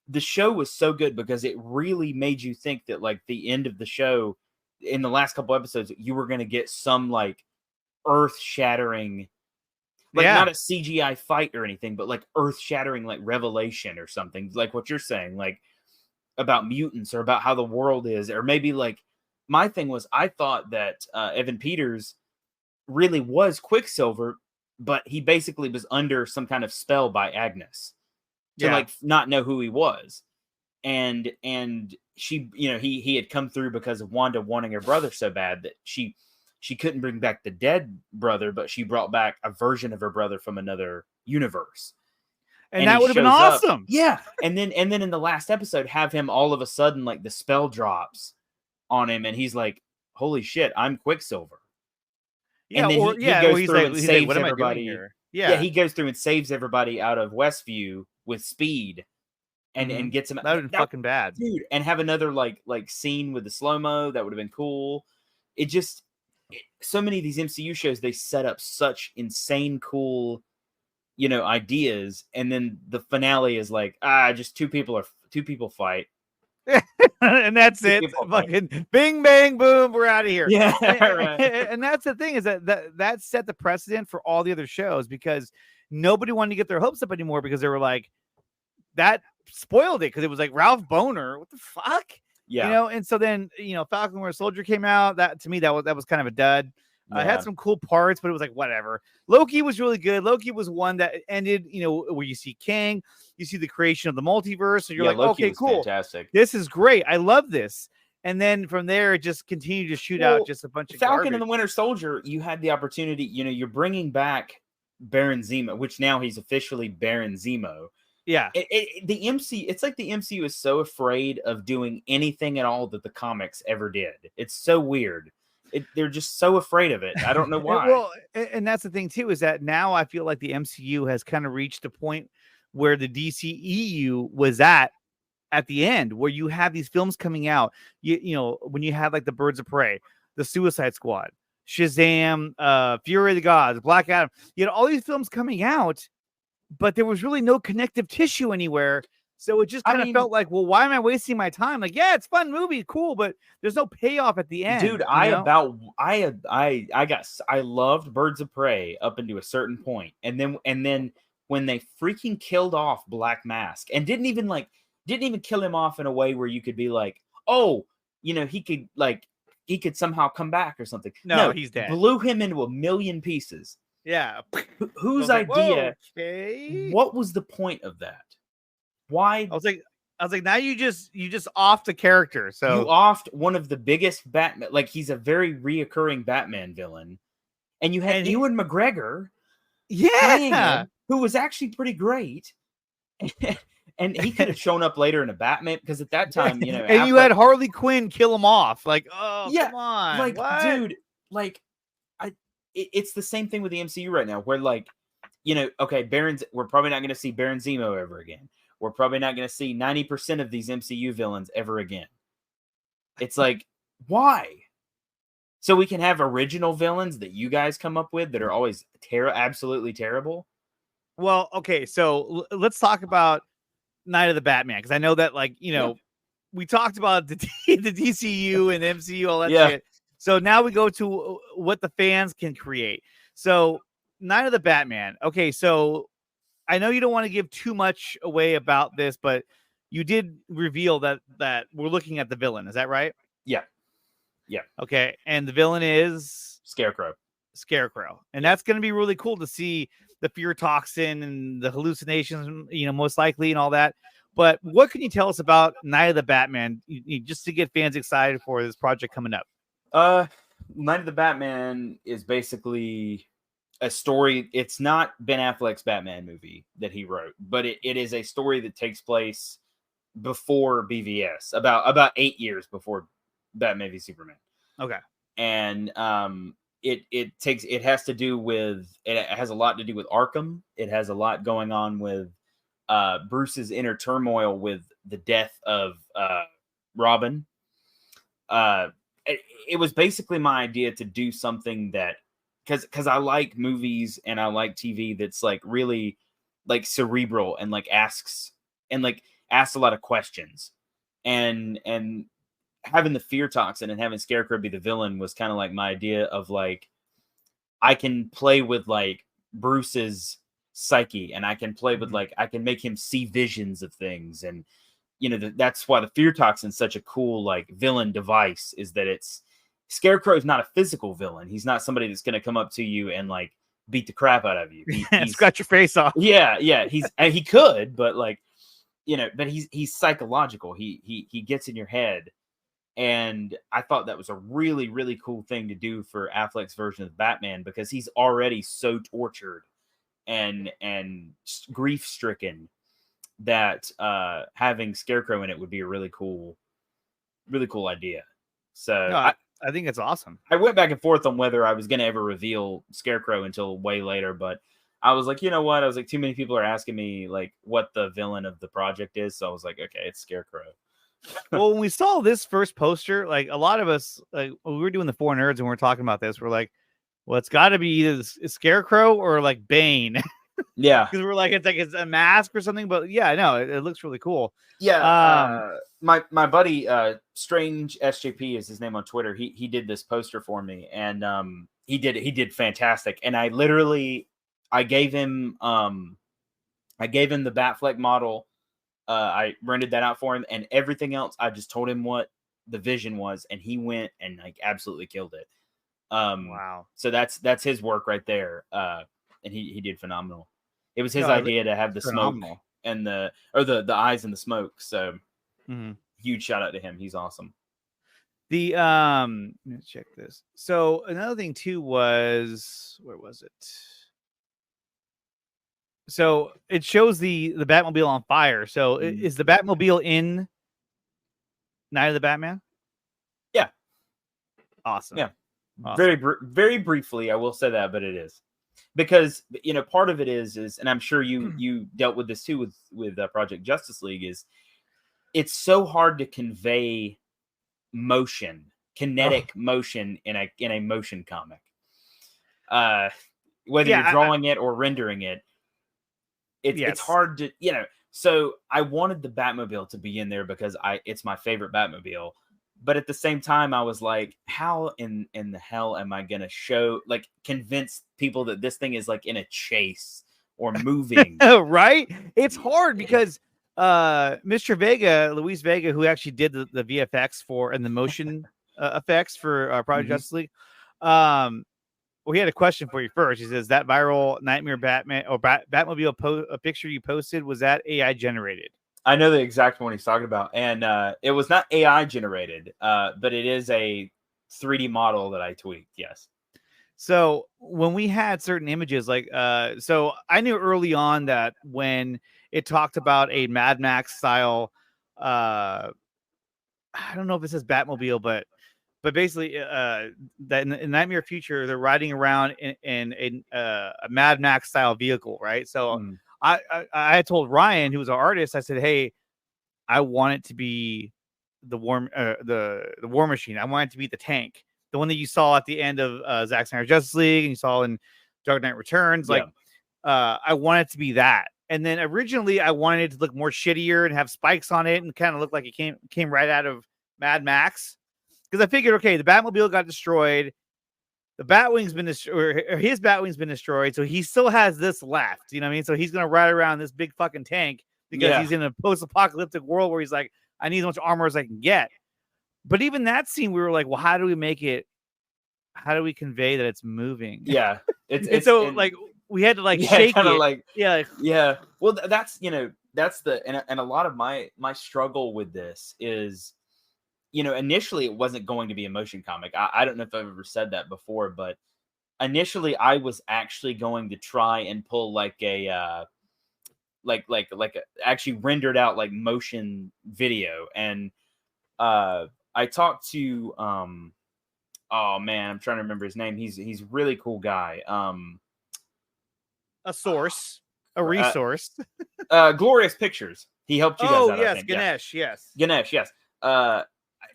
the show was so good because it really made you think that like the end of the show, in the last couple episodes, you were going to get some like earth-shattering, like not a CGI fight or anything, but like earth-shattering like revelation or something, like what you're saying. Like about mutants or about how the world is, or maybe like my thing was I thought that Evan Peters really was Quicksilver, but he basically was under some kind of spell by Agnes to like not know who he was. And she, he had come through because of Wanda wanting her brother so bad that she couldn't bring back the dead brother, but she brought back a version of her brother from another universe. And that would have been awesome. Yeah. And then in the last episode, have him all of a sudden, like the spell drops on him and he's like, holy shit, I'm Quicksilver. Yeah, and then he goes through and saves what everybody. Am I doing here? Yeah, he goes through and saves everybody out of Westview with speed and gets him. That would have been fucking bad. Dude, and have another like scene with the slow-mo, that would have been cool. So many of these MCU shows, they set up such insane cool ideas, and then the finale is like, just two people fight. And that's it. Fucking bing bang boom, we're out of here. Yeah. And that's the thing, is that set the precedent for all the other shows, because nobody wanted to get their hopes up anymore, because they were like, that spoiled it, because it was like Ralph Boner. What the fuck? Yeah. And so then Falcon Winter Soldier came out. That to me, that was kind of a dud. I had some cool parts, but it was like whatever. Loki was really good. Loki was one that ended, where you see Kang, you see the creation of the multiverse, and you're like, Loki okay, cool, fantastic. This is great. I love this. And then from there, it just continued to shoot out just a bunch of Falcon garbage. and the Winter Soldier. You had the opportunity. You're bringing back Baron Zemo, which now he's officially Baron Zemo. Yeah. It's like the MCU is so afraid of doing anything at all that the comics ever did. It's so weird. They're just so afraid of it. I don't know why. Well, and that's the thing too, is that now I feel like the MCU has kind of reached a point where the DCEU was at the end, where you have these films coming out. When you had like the Birds of Prey, the Suicide Squad, Shazam, Fury of the Gods, Black Adam, all these films coming out, but there was really no connective tissue anywhere. So it just kind of felt like, well, why am I wasting my time? Like, yeah, it's a fun movie, cool, but there's no payoff at the end. Dude, I loved Birds of Prey up into a certain point, and then when they freaking killed off Black Mask and didn't even kill him off in a way where you could be like, oh, he could somehow come back or something. No, he's dead. Blew him into a million pieces. Yeah. Whose idea? Okay. What was the point of that? Why? I was like, now you just offed the character. So you offed one of the biggest Batman. Like, he's a very reoccurring Batman villain, and you had Ewan McGregor, him, who was actually pretty great, and he could have shown up later in a Batman, because at that time, and you had Harley Quinn kill him off. Like, oh, yeah, come on, like, what? Dude, like, it's the same thing with the MCU right now, where like, okay, we're probably not going to see Baron Zemo ever again. We're probably not going to see 90% of these MCU villains ever again. It's like, why? So we can have original villains that you guys come up with that are always absolutely terrible? Well, okay, so let's talk about Night of the Batman, because I know that, like, we talked about the DCU and MCU, all that shit. So now we go to what the fans can create. So Night of the Batman. Okay, so I know you don't want to give too much away about this, but you did reveal that we're looking at the villain. Is that right? Yeah. Okay, and the villain is Scarecrow. And that's going to be really cool to see the fear toxin and the hallucinations, most likely, and all that. But what can you tell us about Night of the Batman, just to get fans excited for this project coming up? Night of the Batman is basically a story. It's not Ben Affleck's Batman movie that he wrote, but it is a story that takes place before BVS, about 8 years before Batman v Superman. Okay. And it has a lot to do with Arkham. It has a lot going on with Bruce's inner turmoil with the death of Robin. It was basically my idea to do something that, because I like movies and I like TV that's like really like cerebral and like asks a lot of questions, and having the fear toxin and having Scarecrow be the villain was kind of like my idea of like, I can play with like Bruce's psyche, and I can play with like, I can make him see visions of things, and that's why the fear toxin's such a cool like villain device, is that Scarecrow is not a physical villain. He's not somebody that's going to come up to you and like beat the crap out of you. He's scratch your face off. Yeah. He could, but like, but he's psychological. He gets in your head. And I thought that was a really, really cool thing to do for Affleck's version of Batman, because he's already so tortured and grief stricken that having Scarecrow in it would be a really cool idea. So No, I think it's awesome. I went back and forth on whether I was going to ever reveal Scarecrow until way later, but I was like, you know what? I was like, too many people are asking me like what the villain of the project is, so I was like, okay, it's Scarecrow. Well, when we saw this first poster, like a lot of us, like when we were doing the Four Nerds and we were talking about this, we're like, well, it's got to be either Scarecrow or like Bane. Yeah, because we're like, it's a mask or something. But yeah, no, it looks really cool. Yeah, my buddy Strange SJP is his name on Twitter. He did this poster for me, and he did fantastic. And I gave him the Batfleck model. I rented that out for him, and everything else I just told him what the vision was, and he went and like absolutely killed it. Wow. So that's his work right there. And he did phenomenal. It was his idea to have the smoke and the eyes and the smoke. So huge shout out to him. He's awesome. Let's check this. So another thing too was, where was it? So it shows the Batmobile on fire. So is the Batmobile in Night of the Batman? Yeah. Awesome. Yeah. Awesome. Very briefly, I will say that, but it is. Because part of it is, and I'm sure you dealt with this too with Project Justice League, is it's so hard to convey kinetic motion in a motion comic. Whether you're drawing it or rendering it, it's hard to So I wanted the Batmobile to be in there because it's my favorite Batmobile. But at the same time, I was like, how in the hell am I going to convince people that this thing is like in a chase or moving? Right? It's hard because Mr. Luis Vega, who actually did the VFX and the motion effects for Project Justice League, well, he had a question for you first. He says, that viral Nightmare Batman or Batmobile a picture you posted, was that AI generated? I know the exact one he's talking about, and it was not AI generated, but it is a 3D model that I tweaked. Yes. So when we had certain images, so I knew early on that when it talked about a Mad Max style, I don't know if it says Batmobile, but basically that in Nightmare Future, they're riding around in a Mad Max style vehicle, right? So I told Ryan, who was our artist, I said, hey, I want it to be the War Machine. I want it to be the tank, the one that you saw at the end of Zack Snyder Justice League and you saw in Dark Knight Returns. I want it to be that. And then originally I wanted it to look more shittier and have spikes on it and kind of look like it came right out of Mad Max. Because I figured, okay, the Batmobile got destroyed. The Batwing's been destroyed, or his Batwing's been destroyed, so he still has this left. You know what I mean? So he's gonna ride around this big fucking tank because he's in a post-apocalyptic world where he's like, I need as much armor as I can get. But even that scene, we were like, well, how do we make it? How do we convey that it's moving? Yeah, we had to shake it. Well, that's and a lot of my struggle with this is, initially it wasn't going to be a motion comic. I don't know if I've ever said that before, but initially I was actually going to try and pull actually rendered out like motion video. And I talked to oh man, I'm trying to remember his name. He's a really cool guy. A resource. Glorious Pictures. He helped you guys out. Yes, Ganesh. Yes. Ganesh. Yes.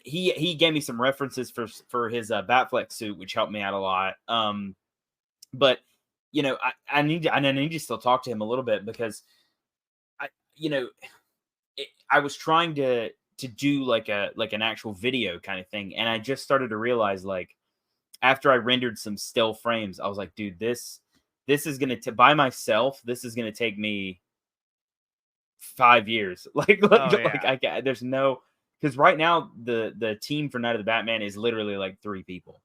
He gave me some references for his Batfleck suit, which helped me out a lot. But I need to still talk to him a little bit because I was trying to do like an actual video kind of thing, and I just started to realize, like, after I rendered some still frames, I was like, dude, this is gonna by myself, this is gonna take me 5 years. Like there's no, because right now the team for Night of the Batman is literally like 3 people.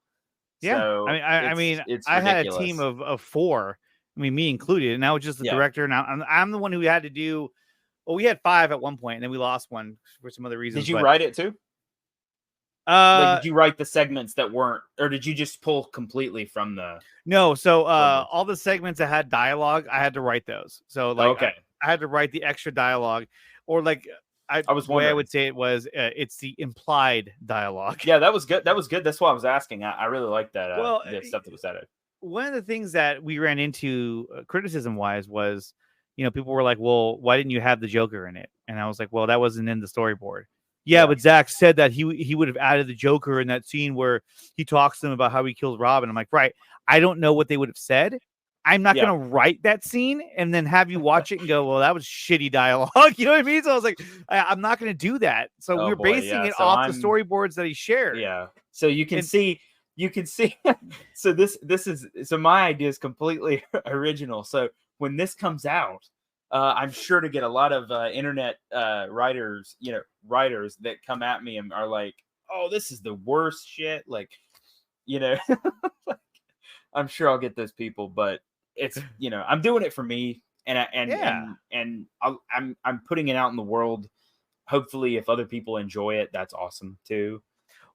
Yeah, So I mean, it's I had a ridiculous. team of 4. I mean, me included, and I was just the director. And I'm the one who had to do. Well, we had 5 at one point, and then we lost one for some other reasons. Did you write it too? Did you write the segments that weren't, or did you just pull completely from the? No, so all the segments that had dialogue, I had to write those. So like, okay, I had to write the extra dialogue, or like I was the way I would say it was, it's the implied dialogue. Yeah, that was good. That was good. That's why I was asking. I really like that. The stuff that was added. One of the things that we ran into criticism wise was, people were like, well, why didn't you have the Joker in it? And I was like, well, that wasn't in the storyboard. Yeah, but Zack said that he would have added the Joker in that scene where he talks to them about how he killed Robin. I'm like, right. I don't know what they would have said. I'm not going to write that scene and then have you watch it and go, well, that was shitty dialogue. You know what I mean? So I was like, I'm not going to do that. So we're basing it off the storyboards that he shared. Yeah. So you can see. So so my idea is completely original. So when this comes out, I'm sure to get a lot of internet writers that come at me and are like, "Oh, this is the worst shit." Like, I'm sure I'll get those people, but it's I'm doing it for me, and I'm putting it out in the world. Hopefully, if other people enjoy it, that's awesome too.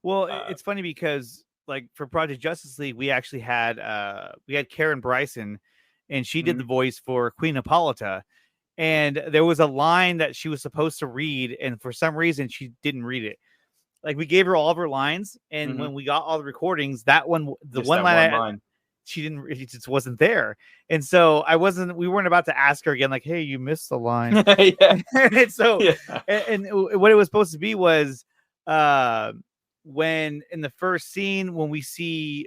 Well, it's funny because like for Project Justice League, we actually had Karen Bryson, and she did the voice for Queen Hippolyta. And there was a line that she was supposed to read, and for some reason she didn't read it. Like we gave her all of her lines, and when we got all the recordings, that one, line, she didn't. It just wasn't there, and so we weren't about to ask her again. Like, hey, you missed the line. And so, and what it was supposed to be was, when in the first scene when we see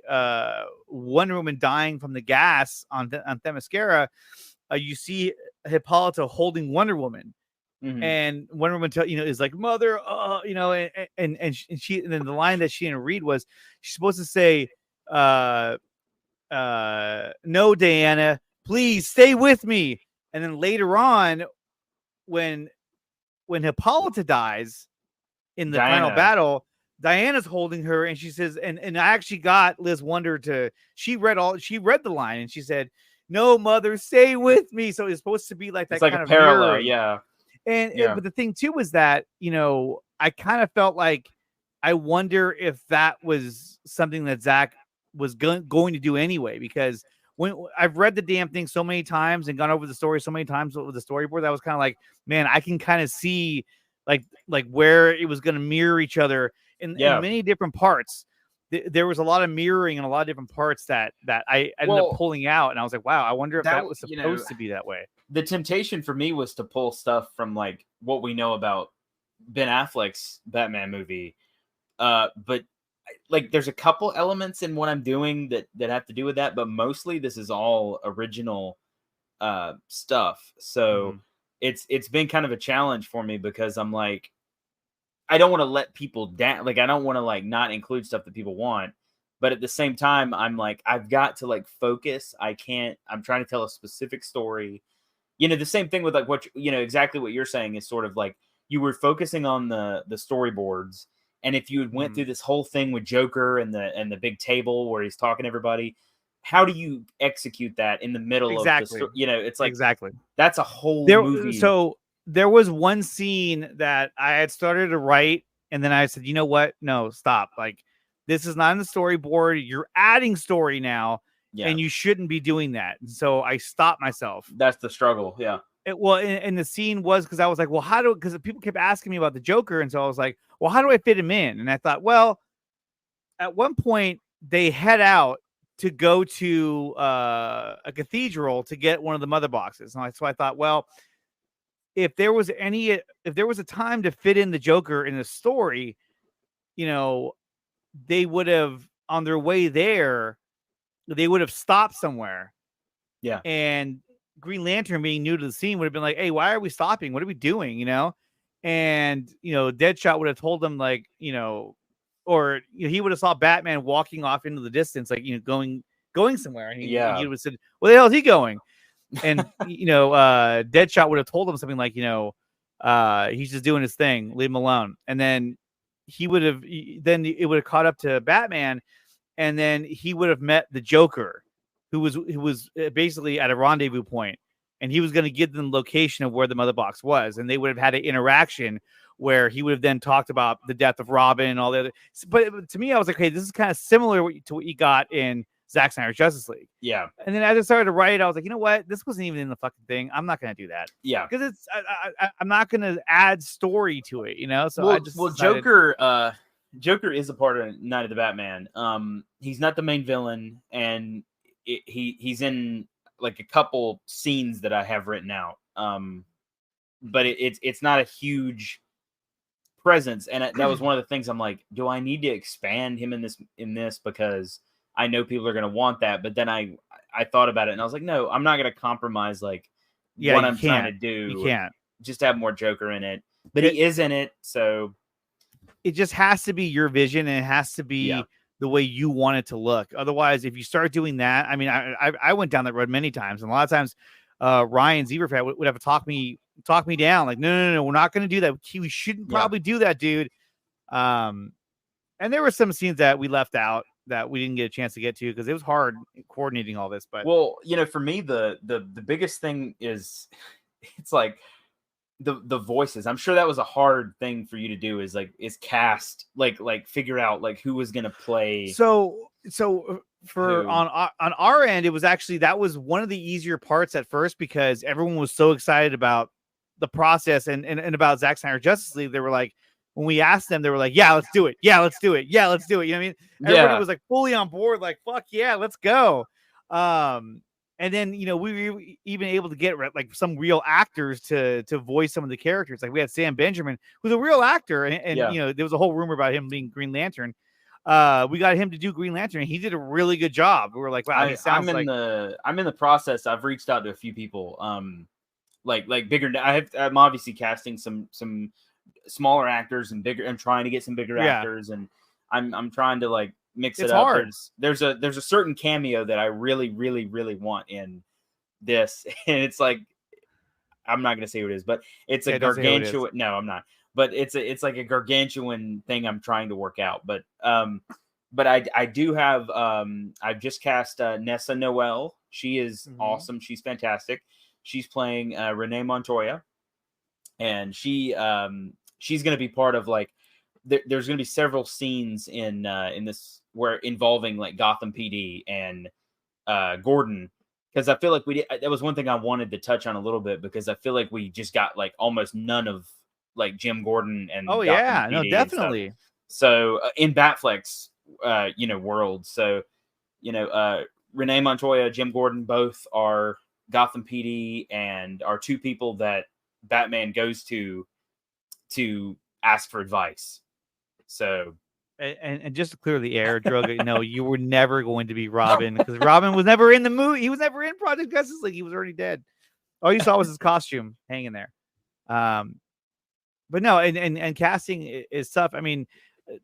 Wonder Woman dying from the gas on Themyscira, you see Hippolyta holding Wonder Woman, and Wonder Woman is like, mother, and then the line that she didn't read was she's supposed to say, no, Diana, please stay with me. And then later on, when Hippolyta dies in the final battle, Diana's holding her, and she says, and I actually got Liz Wonder she read the line, and she said, no, mother, stay with me. So it's supposed to be like that. It's like kind of parallel, mirroring. But the thing too was that I kind of felt like I wonder if that was something that Zack was going to do anyway, because when I've read the damn thing so many times and gone over the story so many times with the storyboard, that was kind of like, man, I can kind of see like where it was going to mirror each other in many different parts. There was a lot of mirroring and a lot of different parts that I ended up pulling out, and I was like, wow, I wonder if that was supposed to be that way. The temptation for me was to pull stuff from like what we know about Ben Affleck's Batman movie, but like there's a couple elements in what I'm doing that have to do with that, but mostly this is all original stuff. So it's been kind of a challenge for me, because I'm like, I don't want to let people down. Like, I don't want to like not include stuff that people want, but at the same time, I'm like, I've got to like focus. I'm trying to tell a specific story. The same thing with like what, exactly what you're saying is sort of like you were focusing on the storyboards. And if you had went through this whole thing with Joker and the big table where he's talking to everybody, how do you execute that in the middle of the story? It's like, that's a whole movie. So there was one scene that I had started to write, and then I said, you know what? No, stop. Like, this is not in the storyboard. You're adding story now, and you shouldn't be doing that. And so I stopped myself. That's the struggle. Yeah. And the scene was, because I was like, well, because people kept asking me about the Joker. And so I was like, well, how do I fit him in? And I thought, well, at one point they head out to go to a cathedral to get one of the mother boxes. And so I thought, well, if there was a time to fit in the Joker in the story, they would have, on their way there, they would have stopped somewhere. Yeah. And Green Lantern, being new to the scene, would have been like, hey, why are we stopping? What are we doing? And, Deadshot would have told them, like, or he would have saw Batman walking off into the distance, like, going somewhere. And he would have said, where the hell is he going? And Deadshot would have told him something like, he's just doing his thing, leave him alone. And then it would have caught up to Batman, and then he would have met the Joker, who was basically at a rendezvous point, and he was going to give them the location of where the mother box was, and they would have had an interaction where he would have then talked about the death of Robin and all the other. But to me, I was like, hey, this is kind of similar to what you got in Zack Snyder's Justice League. Yeah. And then as I started to write, I was like, you know what? This wasn't even in the fucking thing. I'm not going to do that. Yeah. Because I'm not going to add story to it, So decided... Joker is a part of Night of the Batman. He's not the main villain, and he's in like a couple scenes that I have written out. But it's not a huge presence, and that was one of the things I'm like, do I need to expand him in this because I know people are going to want that? But then I thought about it, and I was like, no, I'm not going to compromise what I'm trying to do. You can't just have more Joker in it, but he is in it, so it just has to be your vision, and it has to be the way you want it to look. Otherwise, if you start doing that, I mean, I went down that road many times, and a lot of times Ryan Zeverfat would have to talk me down, like, no, we're not going to do that. We shouldn't probably do that, dude. And there were some scenes that we left out that we didn't get a chance to get to because it was hard coordinating all this. But for me, the biggest thing is it's like the voices. I'm sure that was a hard thing for you to do, is cast, like figure out like who was going to play. So for on our end, it was actually, that was one of the easier parts at first, because everyone was so excited about the process and about Zack Snyder Justice League. They were like, when we asked them, they were like, yeah, let's do it. Yeah, let's do it. Yeah, let's do it. You know what I mean? Everybody was like fully on board, like, fuck yeah, let's go. And then, we were even able to get like some real actors to voice some of the characters. Like we had Sam Benjamin, who's a real actor. And there was a whole rumor about him being Green Lantern. We got him to do Green Lantern, and he did a really good job. We were like, wow, I'm in the process. I've reached out to a few people, like bigger. I'm obviously casting some smaller actors and bigger. I'm trying to get some bigger actors, and I'm trying to like mix it up. Hard. There's a certain cameo that I really, really, really want in this, and it's like, I'm not gonna say what it is, but it's a gargantuan. No, I'm not. But it's like a gargantuan thing I'm trying to work out. But I do have I've just cast Nessa Noel. She is awesome. She's fantastic. She's playing Renee Montoya, and she's going to be part of like there's going to be several scenes in this where involving like Gotham PD and Gordon, because I feel like that was one thing I wanted to touch on a little bit, because I feel like we just got like almost none of like Jim Gordon and Gotham PD definitely. So in Batfleck's world, so Renee Montoya, Jim Gordon, both are Gotham PD and are two people that Batman goes to ask for advice. So and just to clear the air, Droga, no, you were never going to be Robin, because Robin was never in the movie. He was never in Project Justice League. He was already dead. All you saw was his costume hanging there. But no, and casting is tough. I mean,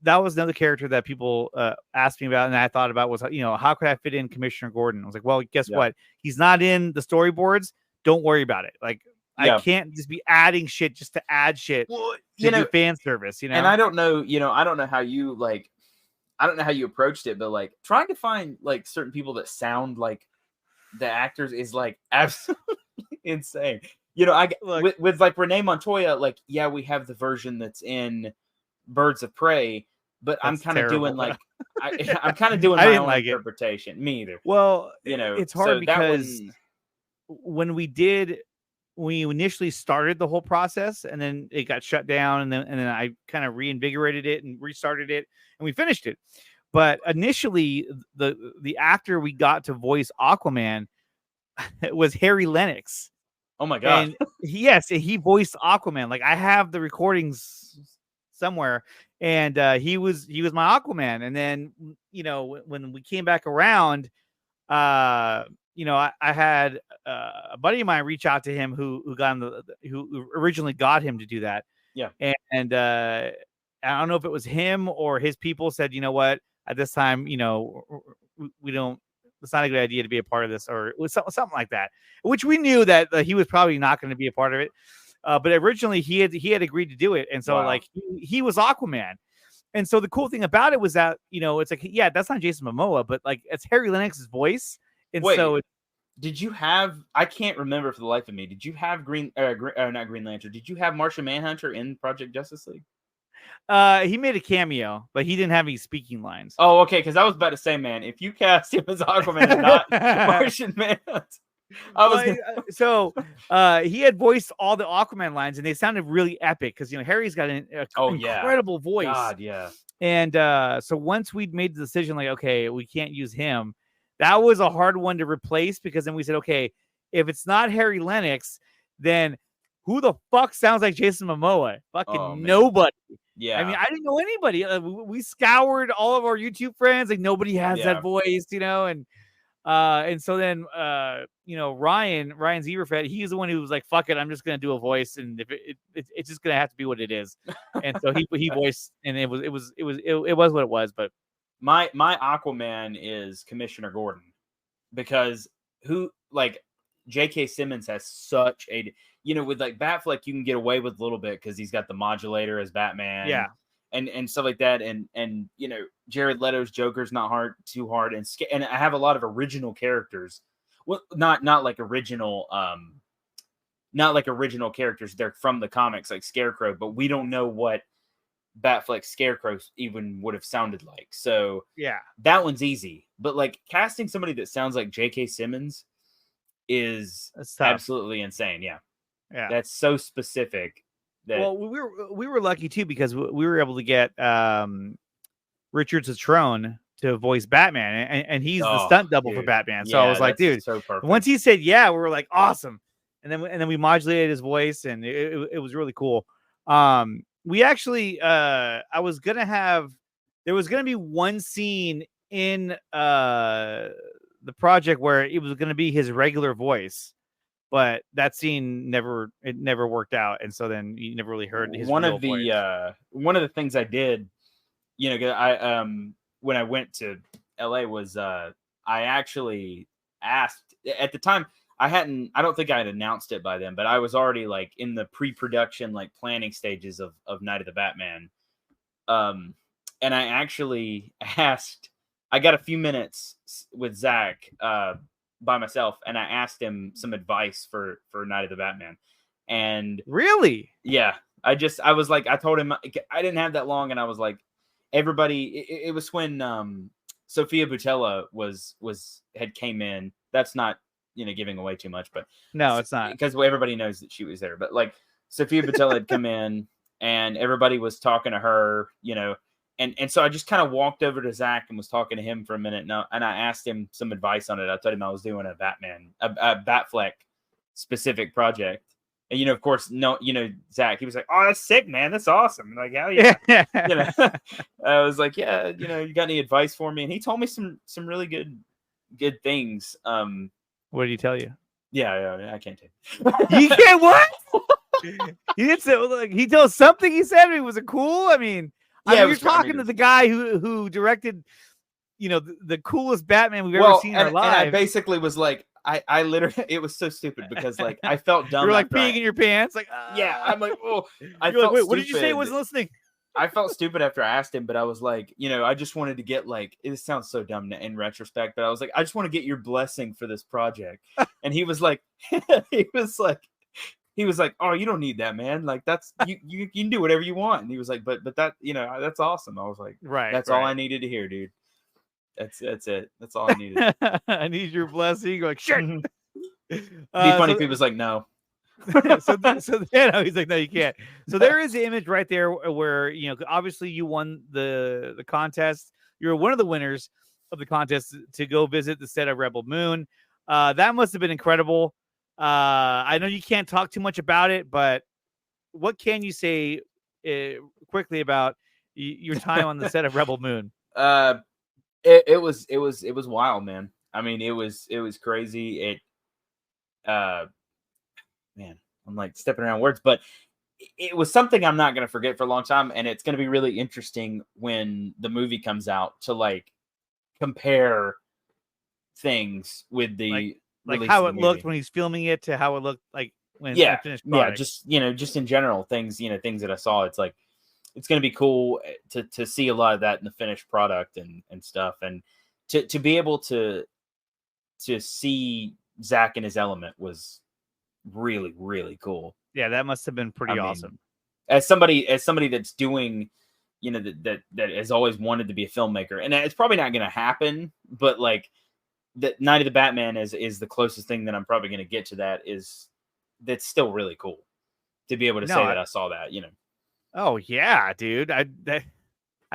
that was another character that people asked me about, and I thought about was, how could I fit in Commissioner Gordon? I was like, well, guess what? He's not in the storyboards. Don't worry about it. Like, I can't just be adding shit just to add shit to do fan service, And I don't know, I don't know how you approached it, but like trying to find like certain people that sound like the actors is like absolutely insane. With like Renee Montoya, like, we have the version that's in Birds of Prey, but I'm kind of doing like I'm kind of doing my own interpretation. Me either. Well, it's hard because when we initially started the whole process, and then it got shut down, and then I kind of reinvigorated it and restarted it, and we finished it. But initially, the actor we got to voice Aquaman was Harry Lennox. Oh my god! And he voiced Aquaman. Like, I have the recordings somewhere, and he was my Aquaman. And then when we came back around, I had a buddy of mine reach out to him who originally got him to do that. Yeah, and I don't know if it was him or his people said, you know what, at this time, we don't it's not a good idea to be a part of this, or it was something like that, which we knew that he was probably not going to be a part of it. But originally he had agreed to do it. And so like he was Aquaman. And so the cool thing about it was that, it's like, yeah, that's not Jason Momoa, but like it's Harry Lennox's voice. And so did you have, I can't remember for the life of me, did you have not Green Lantern, did you have Martian Manhunter in Project Justice League? He made a cameo, but he didn't have any speaking lines. Oh, okay, because I was about to say, man, if you cast him as Aquaman and not Martian Manhunter, so he had voiced all the Aquaman lines, and they sounded really epic because Harry's got an incredible voice. God, yeah. And so once we'd made the decision, like, okay, we can't use him, that was a hard one to replace, because then we said, okay, if it's not Harry Lennox, then who the fuck sounds like Jason Momoa? Fucking nobody. Yeah. I mean, I didn't know anybody. We scoured all of our YouTube friends. Like, nobody has that voice, and so then, Ryan Zieberfeld, he's the one who was like, fuck it, I'm just going to do a voice. And if it's just going to have to be what it is. And so he voiced, and it was what it was. But my Aquaman is Commissioner Gordon, because J.K. Simmons has such a, with like Batfleck, you can get away with a little bit because he's got the modulator as Batman. Yeah. And stuff like that. And Jared Leto's Joker's not too hard. And I have a lot of original characters. Well, not like original, not like original characters. They're from the comics, like Scarecrow, but we don't know what Batfleck's Scarecrow even would have sounded like. So yeah, that one's easy. But like casting somebody that sounds like J.K. Simmons is absolutely insane. Yeah. That's so specific. Well, we were lucky too, because we were able to get Richard Citrone to voice Batman, and he's the stunt double for Batman. So I was like, dude, so once he said yeah, we were like, awesome. And then we modulated his voice, and it was really cool. We actually there was gonna be one scene in the project where it was gonna be his regular voice. But that scene never worked out, and so then you never really heard his real voice. One of the things I did, I when I went to LA was I actually asked at the time. I don't think I had announced it by then, but I was already like in the pre-production, like planning stages of Night of the Batman. And I actually asked. I got a few minutes with Zach by myself, and I asked him some advice for Night of the Batman. And really, yeah, I was like, I told him I didn't have that long, and I was like, everybody, it was when Sophia Boutella had came in. That's not giving away too much, but no, it's not, because everybody knows that she was there. But like Sophia Boutella had come in, and everybody was talking to her, And so I just kind of walked over to Zach and was talking to him for a minute. And I asked him some advice on it. I told him I was doing a Batfleck specific project. And, of course, Zach, he was like, oh, that's sick, man. That's awesome. I'm like, hell yeah. I was like, yeah, you got any advice for me? And he told me some really good things. What did he tell you? Yeah, I can't tell you. You can't what? He didn't say, like, he told something he said. Was it cool? I mean, you're talking to the guy who directed, the coolest Batman we've ever seen in our lives. And I basically was like, I literally, it was so stupid because like I felt dumb. You're like peeing in your pants, like yeah. I'm like, oh, you're like, wait, what did you say? I wasn't listening. I felt stupid after I asked him, but I was like, I just wanted to get like, it sounds so dumb in retrospect, but I was like, I just want to get your blessing for this project. And he was like, oh, you don't need that, man. Like that's you can do whatever you want. And he was like, but that, that's awesome. I was like, right. That's all I needed to hear, dude. That's it. That's all I needed. I need your blessing. Like, sure. It'd be funny if he was like, no. so he's like, no, you can't. So there is the image right there where, obviously you won the contest. You're one of the winners of the contest to go visit the set of Rebel Moon. That must have been incredible. I know you can't talk too much about it, but what can you say quickly about your time on the set of Rebel Moon? It was wild, man. I mean, it was crazy. Man, I'm like stepping around words, but it was something I'm not going to forget for a long time. And it's going to be really interesting when the movie comes out to like compare things with the like release how of it the looked movie. when he's filming it to how it looked like when the Yeah, finished yeah, product. just just in general things, things that I saw. It's like it's going to be cool to see a lot of that in the finished product and stuff, and to be able to see Zach in his element was really really cool. Yeah, that must have been I pretty mean, awesome. as somebody that's doing, that has always wanted to be a filmmaker, and it's probably not going to happen, but like the Night of the Batman is the closest thing that I'm probably going to get to that. That's still really cool to be able to No, say that I saw that. oh yeah, dude. I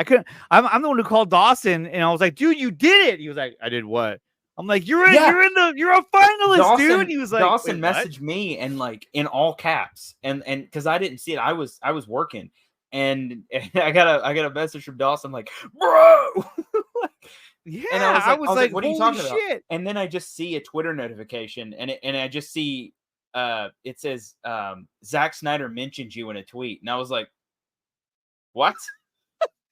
couldn't. I'm the one who called Dawson, and I was like, dude, you did it. He was like, I did what? I'm like, you're Yeah. you're a finalist, dude. Dawson He was like, Dawson wait, what? messaged me and like in all caps, and because I didn't see it, I was working, and I got a message from Dawson like, bro. Yeah, And I was like, what are you holy talking about? shit. And then I just see a Twitter notification, and I just see it says Zack Snyder mentioned you in a tweet, and I was like, what?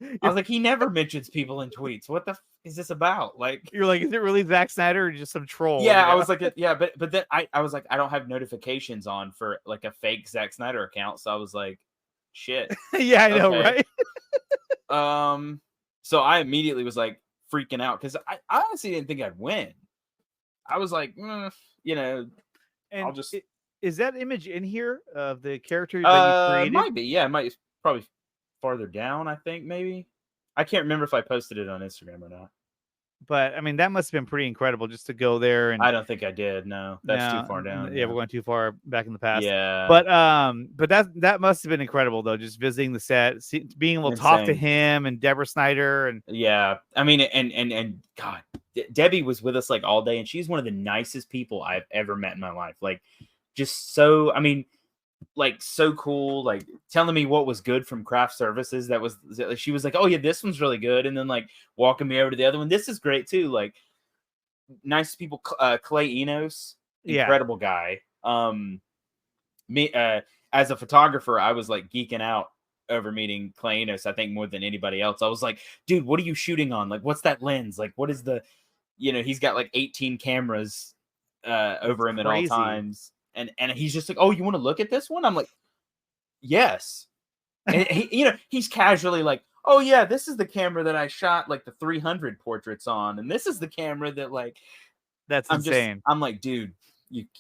I was like, he never mentions people in tweets. What the is this about? Like, You're like, is it really Zack Snyder or just some troll? yeah, I was like, yeah, but then I was like, I don't have notifications on for like a fake Zack Snyder account, so I was like, shit. Yeah, I know, Okay. right? So I immediately was like freaking out because I honestly didn't think I'd win. I was like, And I'll just is that image in here of the character that you created? might be, yeah, it might probably farther down, I think maybe. I can't remember if I posted it on Instagram or not. But I mean, that must have been pretty incredible just to go there. And I don't think I did. No, that's too far down. Yeah, we're going too far back in the past. Yeah, but that must have been incredible though, just visiting the set, being able to talk to him and Deborah Snyder, and yeah, I mean, and God, Debbie was with us like all day, and she's one of the nicest people I've ever met in my life. Like, just so, I mean, like so cool, like telling me what was good from craft services. That was, she was like, oh yeah, this one's really good, and then like walking me over to the other one. This is great too. Like, nice people. Clay Enos, incredible guy. Me as a photographer, I was like geeking out over meeting Clay Enos. I think more than anybody else. I was like, dude, what are you shooting on? Like, what's that lens? Like, what is the, he's got like 18 cameras over him at all times. And he's just like, oh, you want to look at this one? I'm like, yes. And he, he's casually like, oh yeah, this is the camera that I shot like the 300 portraits on, and this is the camera that like. That's insane. I'm like, dude,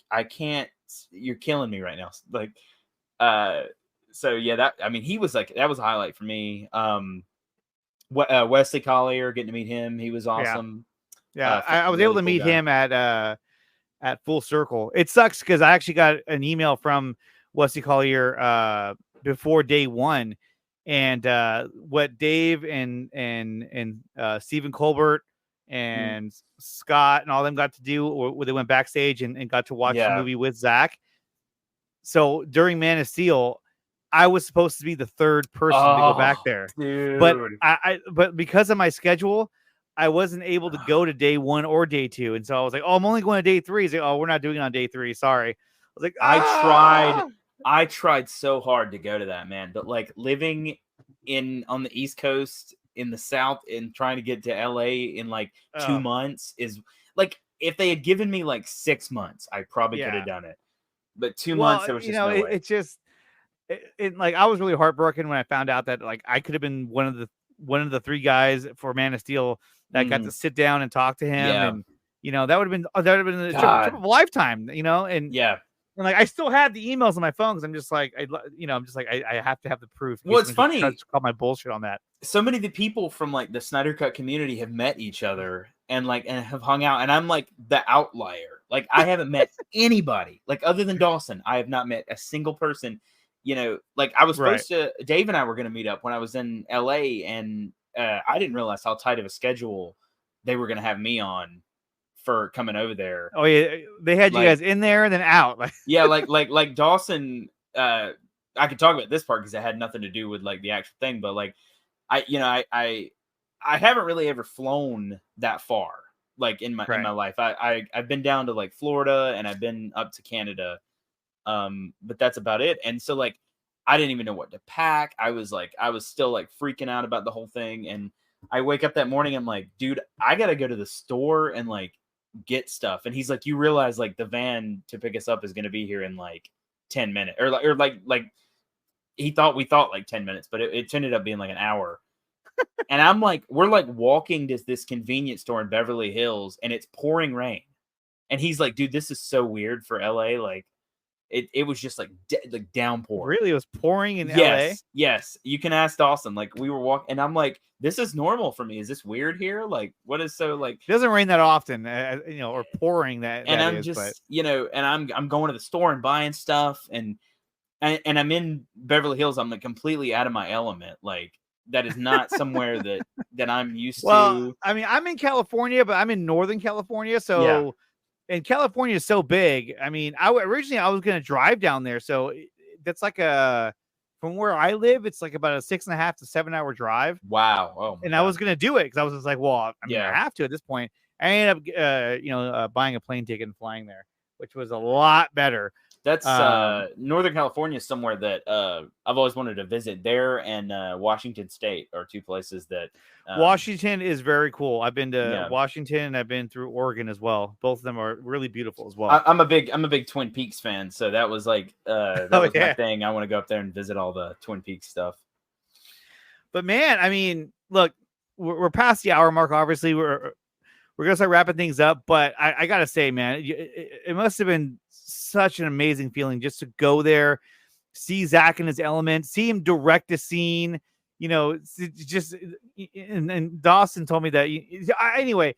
I can't. You're killing me right now. Like, so yeah, he was like, that was a highlight for me. Wesley Collier, getting to meet him, he was awesome. Yeah, I was able to meet him at Full Circle. It sucks because I actually got an email from Wesley Collier before day one, and what Dave and Stephen Colbert and Scott and all them got to do, or they went backstage and got to watch the movie with Zach. So during Man of Steel, I was supposed to be the third person to go back there, dude. but because of my schedule, I wasn't able to go to day one or day two. And so I was like, oh, I'm only going to day three. He's like, oh, we're not doing it on day three. Sorry. I was like, I tried so hard to go to that, man. But like living on the East Coast in the South and trying to get to LA in like 2 months is like, if they had given me like 6 months, I probably could have done it. But 2 months, there was just no way. It's just like, I was really heartbroken when I found out that like I could have been one of the three guys for Man of Steel that got to sit down and talk to him, and that would have been a trip of a lifetime, and and like I still had the emails on my phone because I'm just like, I have to have the proof. Well, it's funny. Call my bullshit on that. So many of the people from like the Snydercut community have met each other and have hung out, and I'm like the outlier. Like, I haven't met anybody, like, other than Dawson. I have not met a single person. Like, I was supposed to. Dave and I were going to meet up when I was in LA, and I didn't realize how tight of a schedule they were going to have me on for coming over there. Oh yeah, they had you guys in there and then out. Yeah, like Dawson. I could talk about this part because it had nothing to do with like the actual thing, but like I haven't really ever flown that far, like in my life. I've been down to like Florida and I've been up to Canada, but that's about it. And so like I didn't even know what to pack. I was still like freaking out about the whole thing. And I wake up that morning, I'm like, dude, I gotta go to the store and like get stuff. And he's like, you realize like the van to pick us up is going to be here in like 10 minutes or like we thought like 10 minutes, but it ended up being like an hour. And I'm like, we're like walking to this convenience store in Beverly Hills and it's pouring rain. And he's like, dude, this is so weird for LA. Like it was just like downpour. Really? It was pouring in LA? LA? Yes. You can ask Dawson. Like we were walking and I'm like, this is normal for me. Is this weird here? Like what is so like, it doesn't rain that often, or pouring that. And that I'm is, just, but... and I'm going to the store and buying stuff and I'm in Beverly Hills. I'm like completely out of my element. Like that is not somewhere that I'm used to. I mean, I'm in California, but I'm in Northern California. So, Yeah. And California is so big. I mean, originally I was going to drive down there. So that's like from where I live, it's like about a 6.5 to 7 hour drive. Wow. Oh, and God. I was going to do it because I was just like, well, I mean, I have to at this point. I ended up, buying a plane ticket and flying there, which was a lot better. That's Northern California is somewhere that I've always wanted to visit. There and Washington State are two places that Washington is very cool. I've been to Washington and I've been through Oregon as well. Both of them are really beautiful as well. I'm a big Twin Peaks fan, so that was like my thing. I want to go up there and visit all the Twin Peaks stuff. But man, I mean, look, we're past the hour mark. Obviously, we're gonna start wrapping things up. But I gotta say, man, it must have been such an amazing feeling just to go there, see Zack in his element, see him direct a scene, just and Dawson told me that anyway,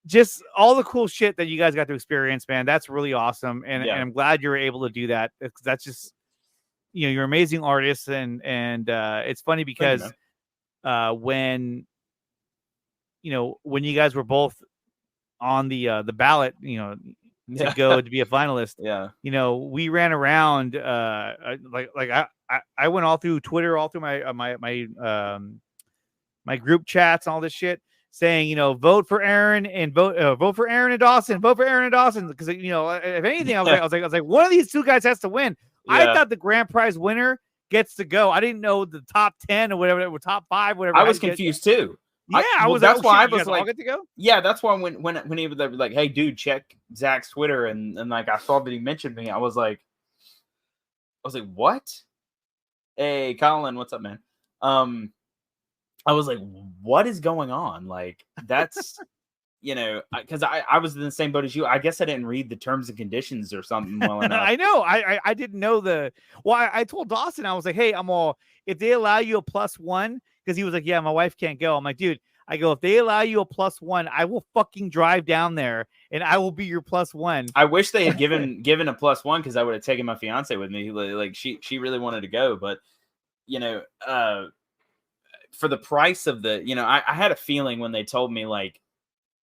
just all the cool shit that you guys got to experience, man. That's really awesome. And I'm glad you were able to do that. That's just, you're amazing artists. And it's funny because when you guys were both on the ballot, to go to be a finalist. We ran around I went all through Twitter, all through my group chats and all this shit saying, vote for Aaron and vote for Aaron and Dawson, vote for Aaron and Dawson. Because if anything, I was like, one of these two guys has to win. I thought the grand prize winner gets to go. I didn't know the top 10 or whatever, top 5, whatever. I was confused too. Yeah, that's why I was like, get to go? Yeah, that's why when he was like, hey, dude, check Zack's Twitter, and like I saw that he mentioned me, I was like, what? Hey, Colin, what's up, man? I was like, what is going on? Like, that's because I was in the same boat as you. I guess I didn't read the terms and conditions or something well enough. I know. I didn't know I told Dawson, I was like, hey, if they allow you a +1, because he was like, yeah, my wife can't go. I'm like, dude, if they allow you a +1, I will fucking drive down there and I will be your +1. I wish they had given a +1 because I would have taken my fiance with me. Like she really wanted to go, but for the price of I had a feeling when they told me like,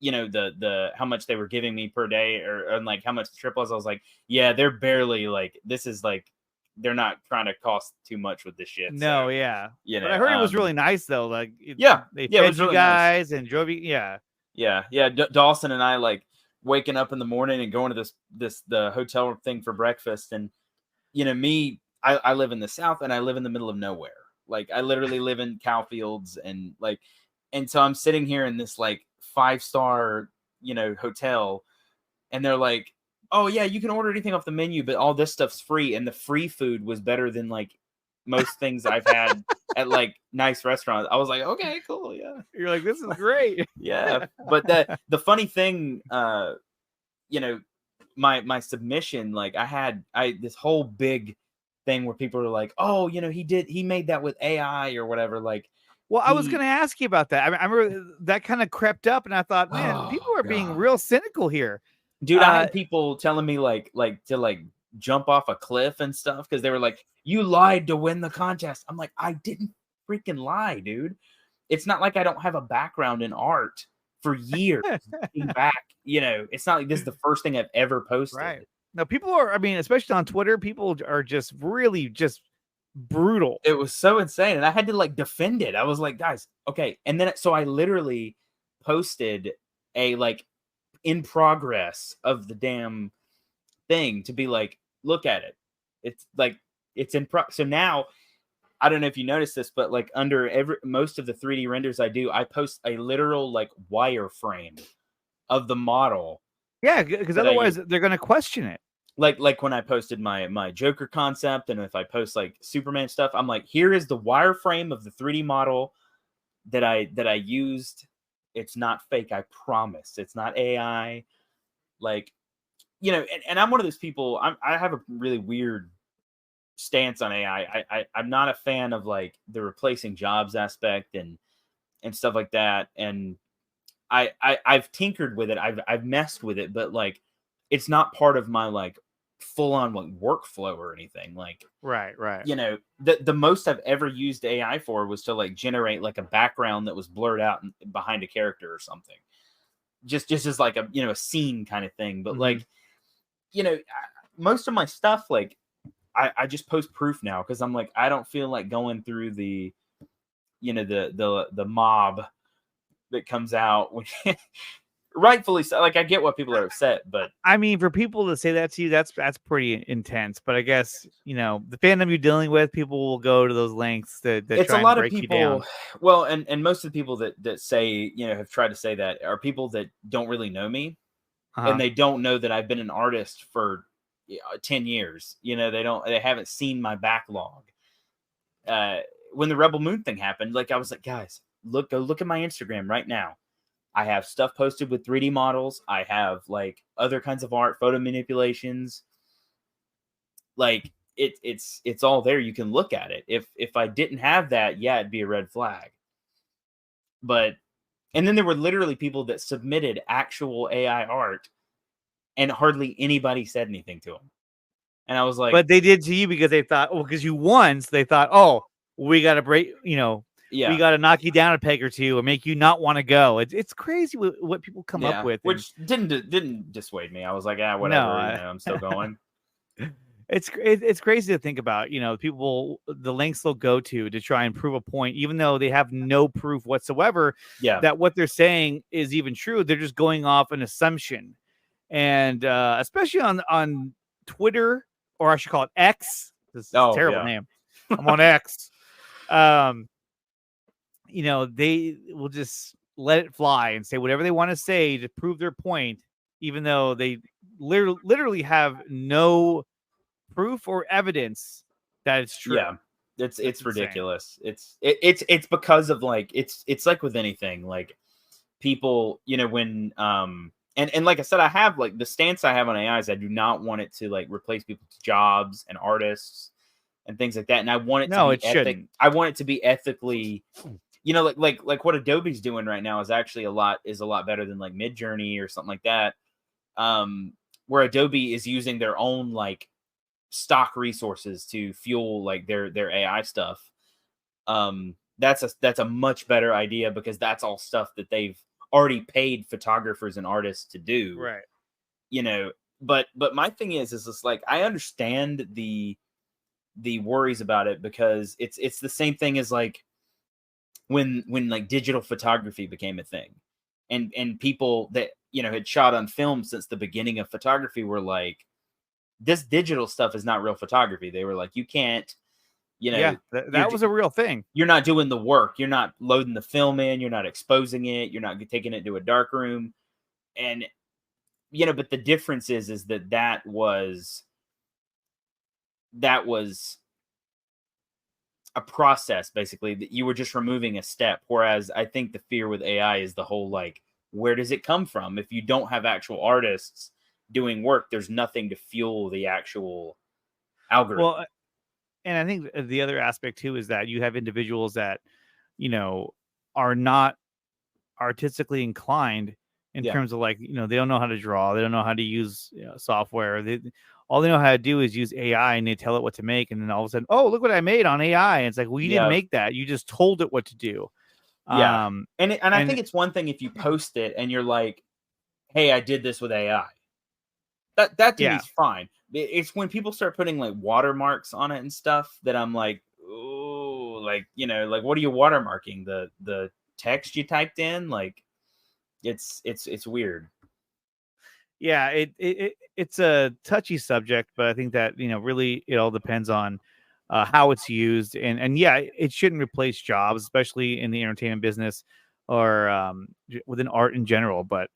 the how much they were giving me per day or like how much the trip was, I was like, yeah, they're barely like, this is like, they're not trying to cost too much with this shit. No, so, yeah. But I heard it was really nice though. Like, they fed you guys and drove you. Yeah. Dawson and I like waking up in the morning and going to the hotel thing for breakfast. And I live in the South and I live in the middle of nowhere. Like I literally live in cow fields and so I'm sitting here in this like 5-star, hotel, and they're like, oh yeah, you can order anything off the menu, but all this stuff's free. And the free food was better than like most things I've had at like nice restaurants. I was like, okay, cool. Yeah. You're like, this is great. Yeah. But the funny thing, my submission, like I this whole big thing where people are like, oh, he made that with AI or whatever. Like, well, I was going to ask you about that. I remember that kind of crept up and I thought, man, people are being real cynical here. Dude, I had people telling me like to jump off a cliff and stuff because they were like, you lied to win the contest. I'm like, I didn't freaking lie, dude. It's not like I don't have a background in art for years. Back, it's not like this is the first thing I've ever posted. Right. Now, people are, especially on Twitter, people are just really just brutal. It was so insane. And I had to defend it. I was like, guys, okay. And then, so I literally posted a in progress of the damn thing to be like, look at it. It's like, it's in so now I don't know if you noticed this, but under most of the 3D renders I do, I post a literal wireframe of the model Yeah, because that I otherwise use. they're going to question it. Like when I posted my Joker concept, and if I post like Superman stuff, I'm like, here is the wireframe of the 3D model that I used. It's not fake, I promise. It's not AI. Like, and I'm one of those people. I have a really weird stance on AI. I'm not a fan of like the replacing jobs aspect and stuff like that. And I've tinkered with it. I've messed with it, but like it's not part of my like full on like workflow or anything. Like, Right. the most I've ever used AI for was to like generate like a background that was blurred out behind a character or something. Just as like a scene kind of thing. But like, most of my stuff, like I just post proof now because I'm like, I don't feel like going through the the mob that comes out when rightfully so. Like, I get what people are upset, but I mean, for people to say that to you, that's pretty intense. But I guess the fandom you're dealing with, people will go to those lengths to it's a try and lot of break you down. people. Well, and most of the people that say have tried to say that are people that don't really know me, and Uh-huh. they don't know that I've been an artist for 10 years. They haven't seen my backlog. When the Rebel Moon thing happened, like I was like, guys, go look at my Instagram right now. I have stuff posted with 3D models. I have like other kinds of art, photo manipulations. Like it's all there. You can look at it. If I didn't have that, yeah, it'd be a red flag. But and then there were literally people that submitted actual AI art, and hardly anybody said anything to them. And I was like, But they did to you because they thought, well, because you won, so they thought, oh, we got to break, we yeah, got to knock you down a peg or two or make you not want to go. It's crazy what people come up yeah, with. And which didn't dissuade me. I was like, no, whatever, I'm still going. it's crazy to think about. People, the lengths they'll go to try and prove a point, even though they have no proof whatsoever Yeah, that what they're saying is even true. They're just going off an assumption, and especially on Twitter, or I should call it X. This is a oh terrible yeah, name. I'm on X. They will just let it fly and say whatever they want to say to prove their point, even though they literally have no proof or evidence that it's true. yeah. It's It's insane. ridiculous. It's because of like it's like with anything, like people, when and like I said, I have like the stance I have on AI is I do not want it to like replace people's jobs and artists and things like that. And I want it to No, be it shouldn't. I want it to be ethically, like what Adobe's doing right now is actually a lot better than like Midjourney or something like that. Where Adobe is using their own like stock resources to fuel like their AI stuff. That's a much better idea because that's all stuff that they've already paid photographers and artists to do. Right. You know, but my thing is it's like I understand the worries about it because it's the same thing as like when like digital photography became a thing, and people that had shot on film since the beginning of photography were like, this digital stuff is not real photography. They were like, you can't, Yeah, you're that was a real thing. you're not doing the work. You're not loading the film in. You're not exposing it. You're not taking it to a dark room. And but the difference is that was a process basically that you were just removing a step. Whereas I think the fear with AI is the whole like, where does it come from? If you don't have actual artists doing work, there's nothing to fuel the actual algorithm. Well, and I think the other aspect too is that you have individuals that are not artistically inclined in Yeah. terms of like they don't know how to draw, they don't know how to use software. All they know how to do is use AI, and they tell it what to make, and then all of a sudden, oh, look what I made on AI. And it's like, well, you didn't Yeah. make that, you just told it what to do. Yeah. And I And think it's one thing if you post it and you're like, hey, I did this with AI. That to me yeah, is fine. It's when people start putting like watermarks on it and stuff that I'm like, oh, like like what are you watermarking? The text you typed in? Like it's weird. yeah, it's a touchy subject, but I think that really it all depends on how it's used, and yeah, it shouldn't replace jobs, especially in the entertainment business or within art in general. But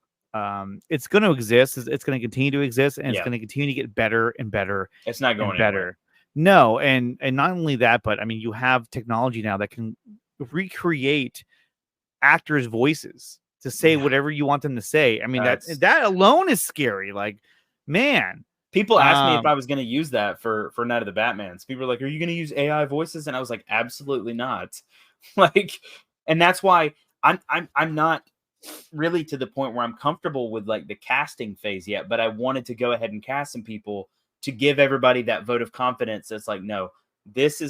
It's going to exist. It's going to continue to exist, and it's Yeah. going to continue to get better and better It's not and going better. anywhere. No, and not only that, but I mean, you have technology now that can recreate actors' voices to say Yeah. whatever you want them to say. I mean, That's- that alone is scary. Like, man, People asked me if I was going to use that for Night of the Batmans. People were like, "Are you going to use AI voices?" And I was like, "Absolutely not." Like, and that's why I'm not really to the point where I'm comfortable with like the casting phase yet. But I wanted to go ahead and cast some people to give everybody that vote of confidence. That's like, no, this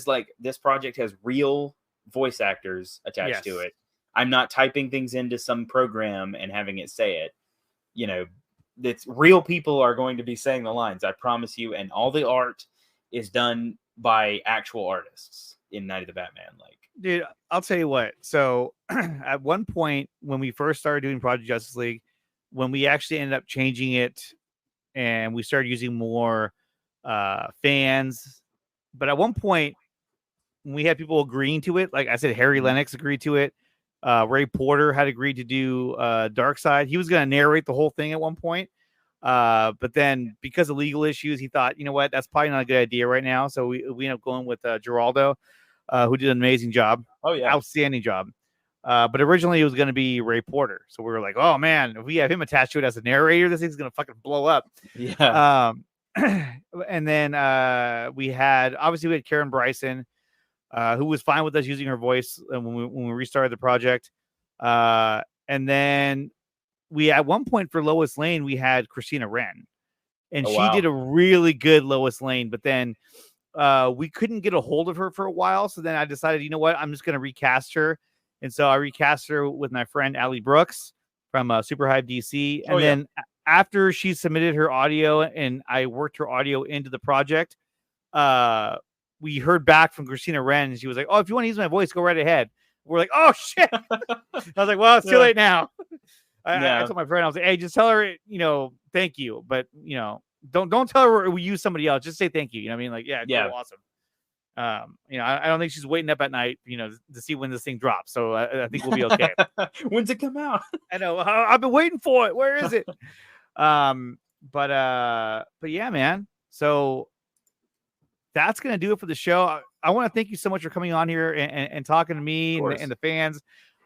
project has real voice actors attached to it. I'm not typing things into some program and having it say it. You know, it's real people are going to be saying the lines, I promise you, and all the art is done by actual artists in Night of the Batman. Like, dude, I'll tell you what. So at one point when we first started doing Project Justice League, when we actually ended up changing it and we started using more fans, but at one point when we had people agreeing to it, like I said, Harry Lennox agreed to it. Ray Porter had agreed to do Darkseid. He was going to narrate the whole thing at one point. But then because of legal issues, he thought, you know what, that's probably not a good idea right now. So we ended up going with Geraldo, who did an amazing job. oh yeah, Outstanding job. But originally it was going to be Ray Porter. So we were like, oh man, if we have him attached to it as a narrator, this thing's going to fucking blow up. yeah. And then we had Karen Bryson, who was fine with us using her voice when we restarted the project. And then we, at one point for Lois Lane, we had Christina Wren, and she did a really good Lois Lane, but then we couldn't get a hold of her for a while. So then I decided, you know what, I'm just going to recast her. And so I recast her with my friend Allie Brooks from Super Hive DC. And then after she submitted her audio and I worked her audio into the project, we heard back from Christina Wren, and she was like, "Oh, if you want to use my voice, go right ahead." We're like, "Oh shit!" I was like, "Well, it's too late now." I told my friend, I was like, "Hey, just tell her, thank you, but don't tell her we use somebody else. Just say thank you." You know what I mean? Like, yeah, cool, awesome. I don't think she's waiting up at night, to see when this thing drops. So I think we'll be okay. When's it come out? I know. I've been waiting for it. Where is it? But yeah, man. So that's going to do it for the show. I want to thank you so much for coming on here and talking to me and the fans.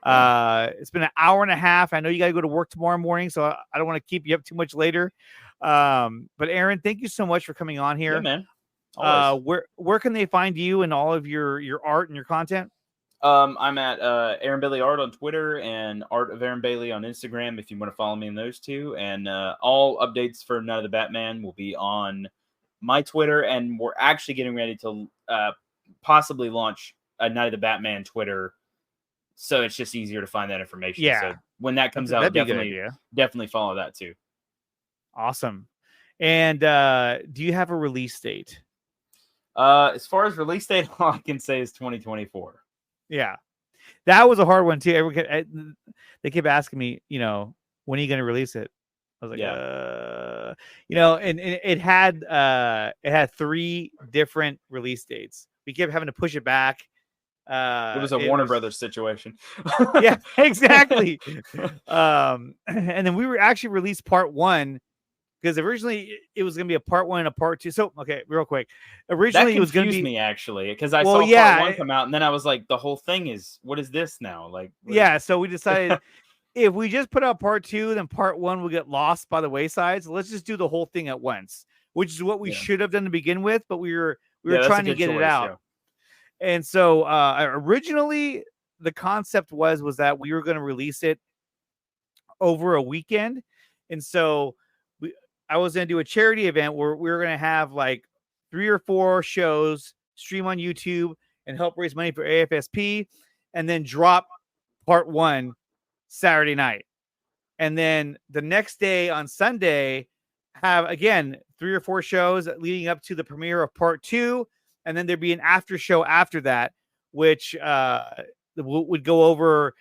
It's been an hour and a half. I know you got to go to work tomorrow morning, so I don't want to keep you up too much later. But Aaron, thank you so much for coming on here. Yeah, man. Where can they find you and all of your art and your content? I'm at Aaron Bailey Art on Twitter and Art of Aaron Bailey on Instagram if you want to follow me in those two. And all updates for Night of the Batman will be on my Twitter, and we're actually getting ready to possibly launch a Night of the Batman Twitter, so it's just easier to find that information. Yeah. So when that comes out, definitely follow that too. Awesome. And do you have a release date? As far as release date, all I can say is 2024. Yeah. That was a hard one too. They kept asking me, when are you going to release it? I was like, and it had 3 different release dates. We kept having to push it back. It was a Warner Brothers situation. Yeah, exactly. And then we were actually released part 1 because originally it was going to be a part 1 and a part 2. So, okay, real quick. Originally it was going to be me actually because I saw part 1 come out, and then I was like, the whole thing is, what is this now? Like, so we decided if we just put out part 2, then part 1 will get lost by the wayside. So let's just do the whole thing at once, which is what we should have done to begin with. But we were trying to get it out. Yeah. And so originally the concept was that we were going to release it over a weekend. And so I was going to do a charity event where we were going to have like 3 or 4 shows stream on YouTube and help raise money for AFSP, and then drop part 1 Saturday night. And then the next day on Sunday, have again 3 or 4 shows leading up to the premiere of part 2. And then there'd be an after show after that, which would go over,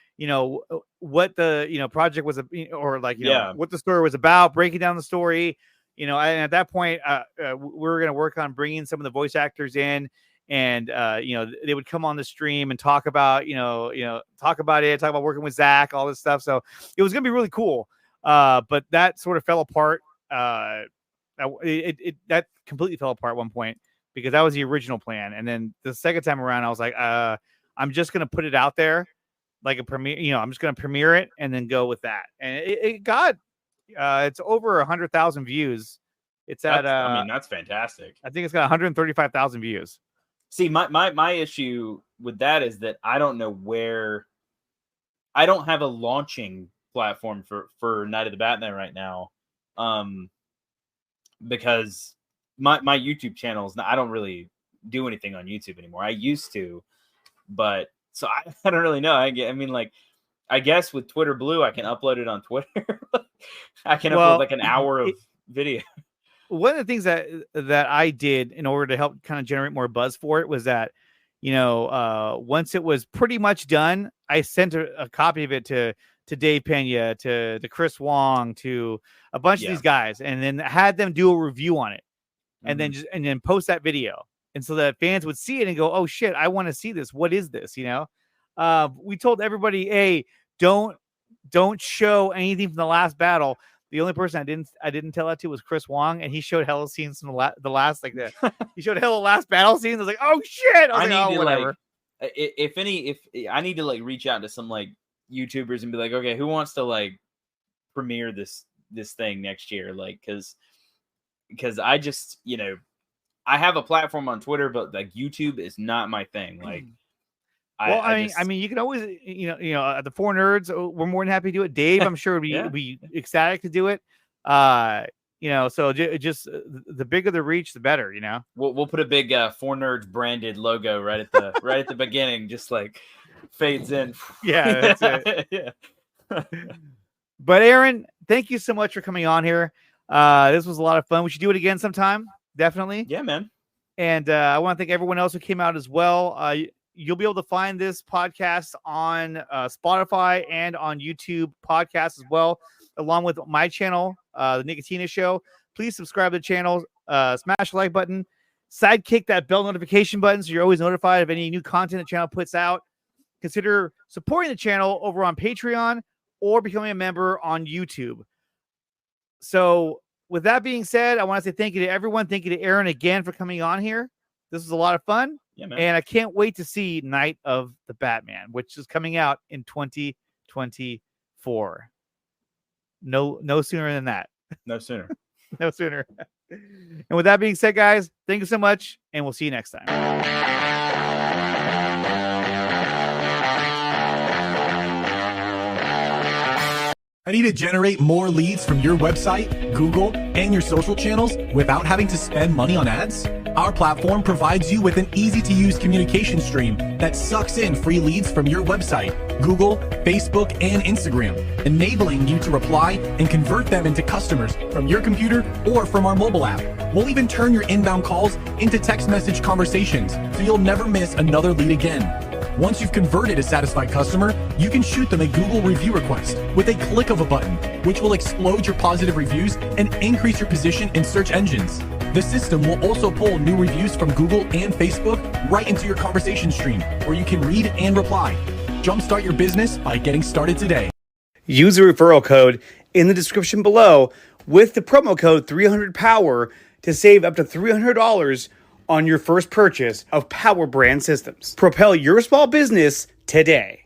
what the, project was, or like, what the story was about, breaking down the story, and at that point, we were going to work on bringing some of the voice actors in, and, they would come on the stream and talk about, talk about working with Zach, all this stuff. So it was going to be really cool. But that sort of fell apart. That completely fell apart at one point because that was the original plan. And then the second time around, I was like, I'm just going to put it out there like a premiere, I'm just going to premiere it and then go with that. And it got, it's over 100,000 views. It's at, that's fantastic. I think it's got 135,000 views. See, my issue with that is that I don't know where, I don't have a launching platform for Night of the Batman right now. Because my YouTube channel is not, I don't really do anything on YouTube anymore. I used to, but so I don't really know. I mean, like, I guess with Twitter Blue, I can upload it on Twitter. I can upload like an hour of video. One of the things that I did in order to help kind of generate more buzz for it was that, once it was pretty much done, I sent a copy of it to Dave Pena, to Chris Wong, to a bunch of these guys, and then had them do a review on it, and then then post that video, and so that fans would see it and go, "Oh shit, I want to see this. What is this?" We told everybody, "Hey, don't show anything from the last battle." The only person I didn't tell that to was Chris Wong, and he showed hella scenes from the last he showed hella last battle scenes. I was like, "Oh shit!" I need to whatever. If I need to like reach out to some like YouTubers and be like, okay, who wants to like premiere this thing next year? Like, because I just I have a platform on Twitter, but like YouTube is not my thing. Like, I mean, you can always the Four Nerds, we're more than happy to do it. Dave, I'm sure would be ecstatic to do it. So just the bigger the reach, the better. We'll put a big Four Nerds branded logo right at the beginning, just like fades in. Yeah, that's it. Yeah. But Aaron, thank you so much for coming on here. This was a lot of fun. We should do it again sometime. Definitely. Yeah, man. And I want to thank everyone else who came out as well. You'll be able to find this podcast on Spotify and on YouTube podcasts as well, along with my channel, The Nicotina Show. Please subscribe to the channel, smash the like button, sidekick that bell notification button so you're always notified of any new content the channel puts out. Consider supporting the channel over on Patreon or becoming a member on YouTube. So with that being said, I want to say thank you to everyone. Thank you to Aaron again for coming on here. This was a lot of fun. Yeah, man. And I can't wait to see Night of the Batman, which is coming out in 2024. No sooner than that. No sooner. No sooner. And with that being said, guys, thank you so much, and we'll see you next time. I need to generate more leads from your website, Google, and your social channels without having to spend money on ads? Our platform provides you with an easy-to-use communication stream that sucks in free leads from your website, Google, Facebook, and Instagram, enabling you to reply and convert them into customers from your computer or from our mobile app. We'll even turn your inbound calls into text message conversations, so you'll never miss another lead again. Once you've converted a satisfied customer, you can shoot them a Google review request with a click of a button, which will explode your positive reviews and increase your position in search engines. The system will also pull new reviews from Google and Facebook right into your conversation stream, where you can read and reply. Jumpstart your business by getting started today. Use the referral code in the description below with the promo code 300POWER to save up to $300 on your first purchase of Power Brand systems. Propel your small business today.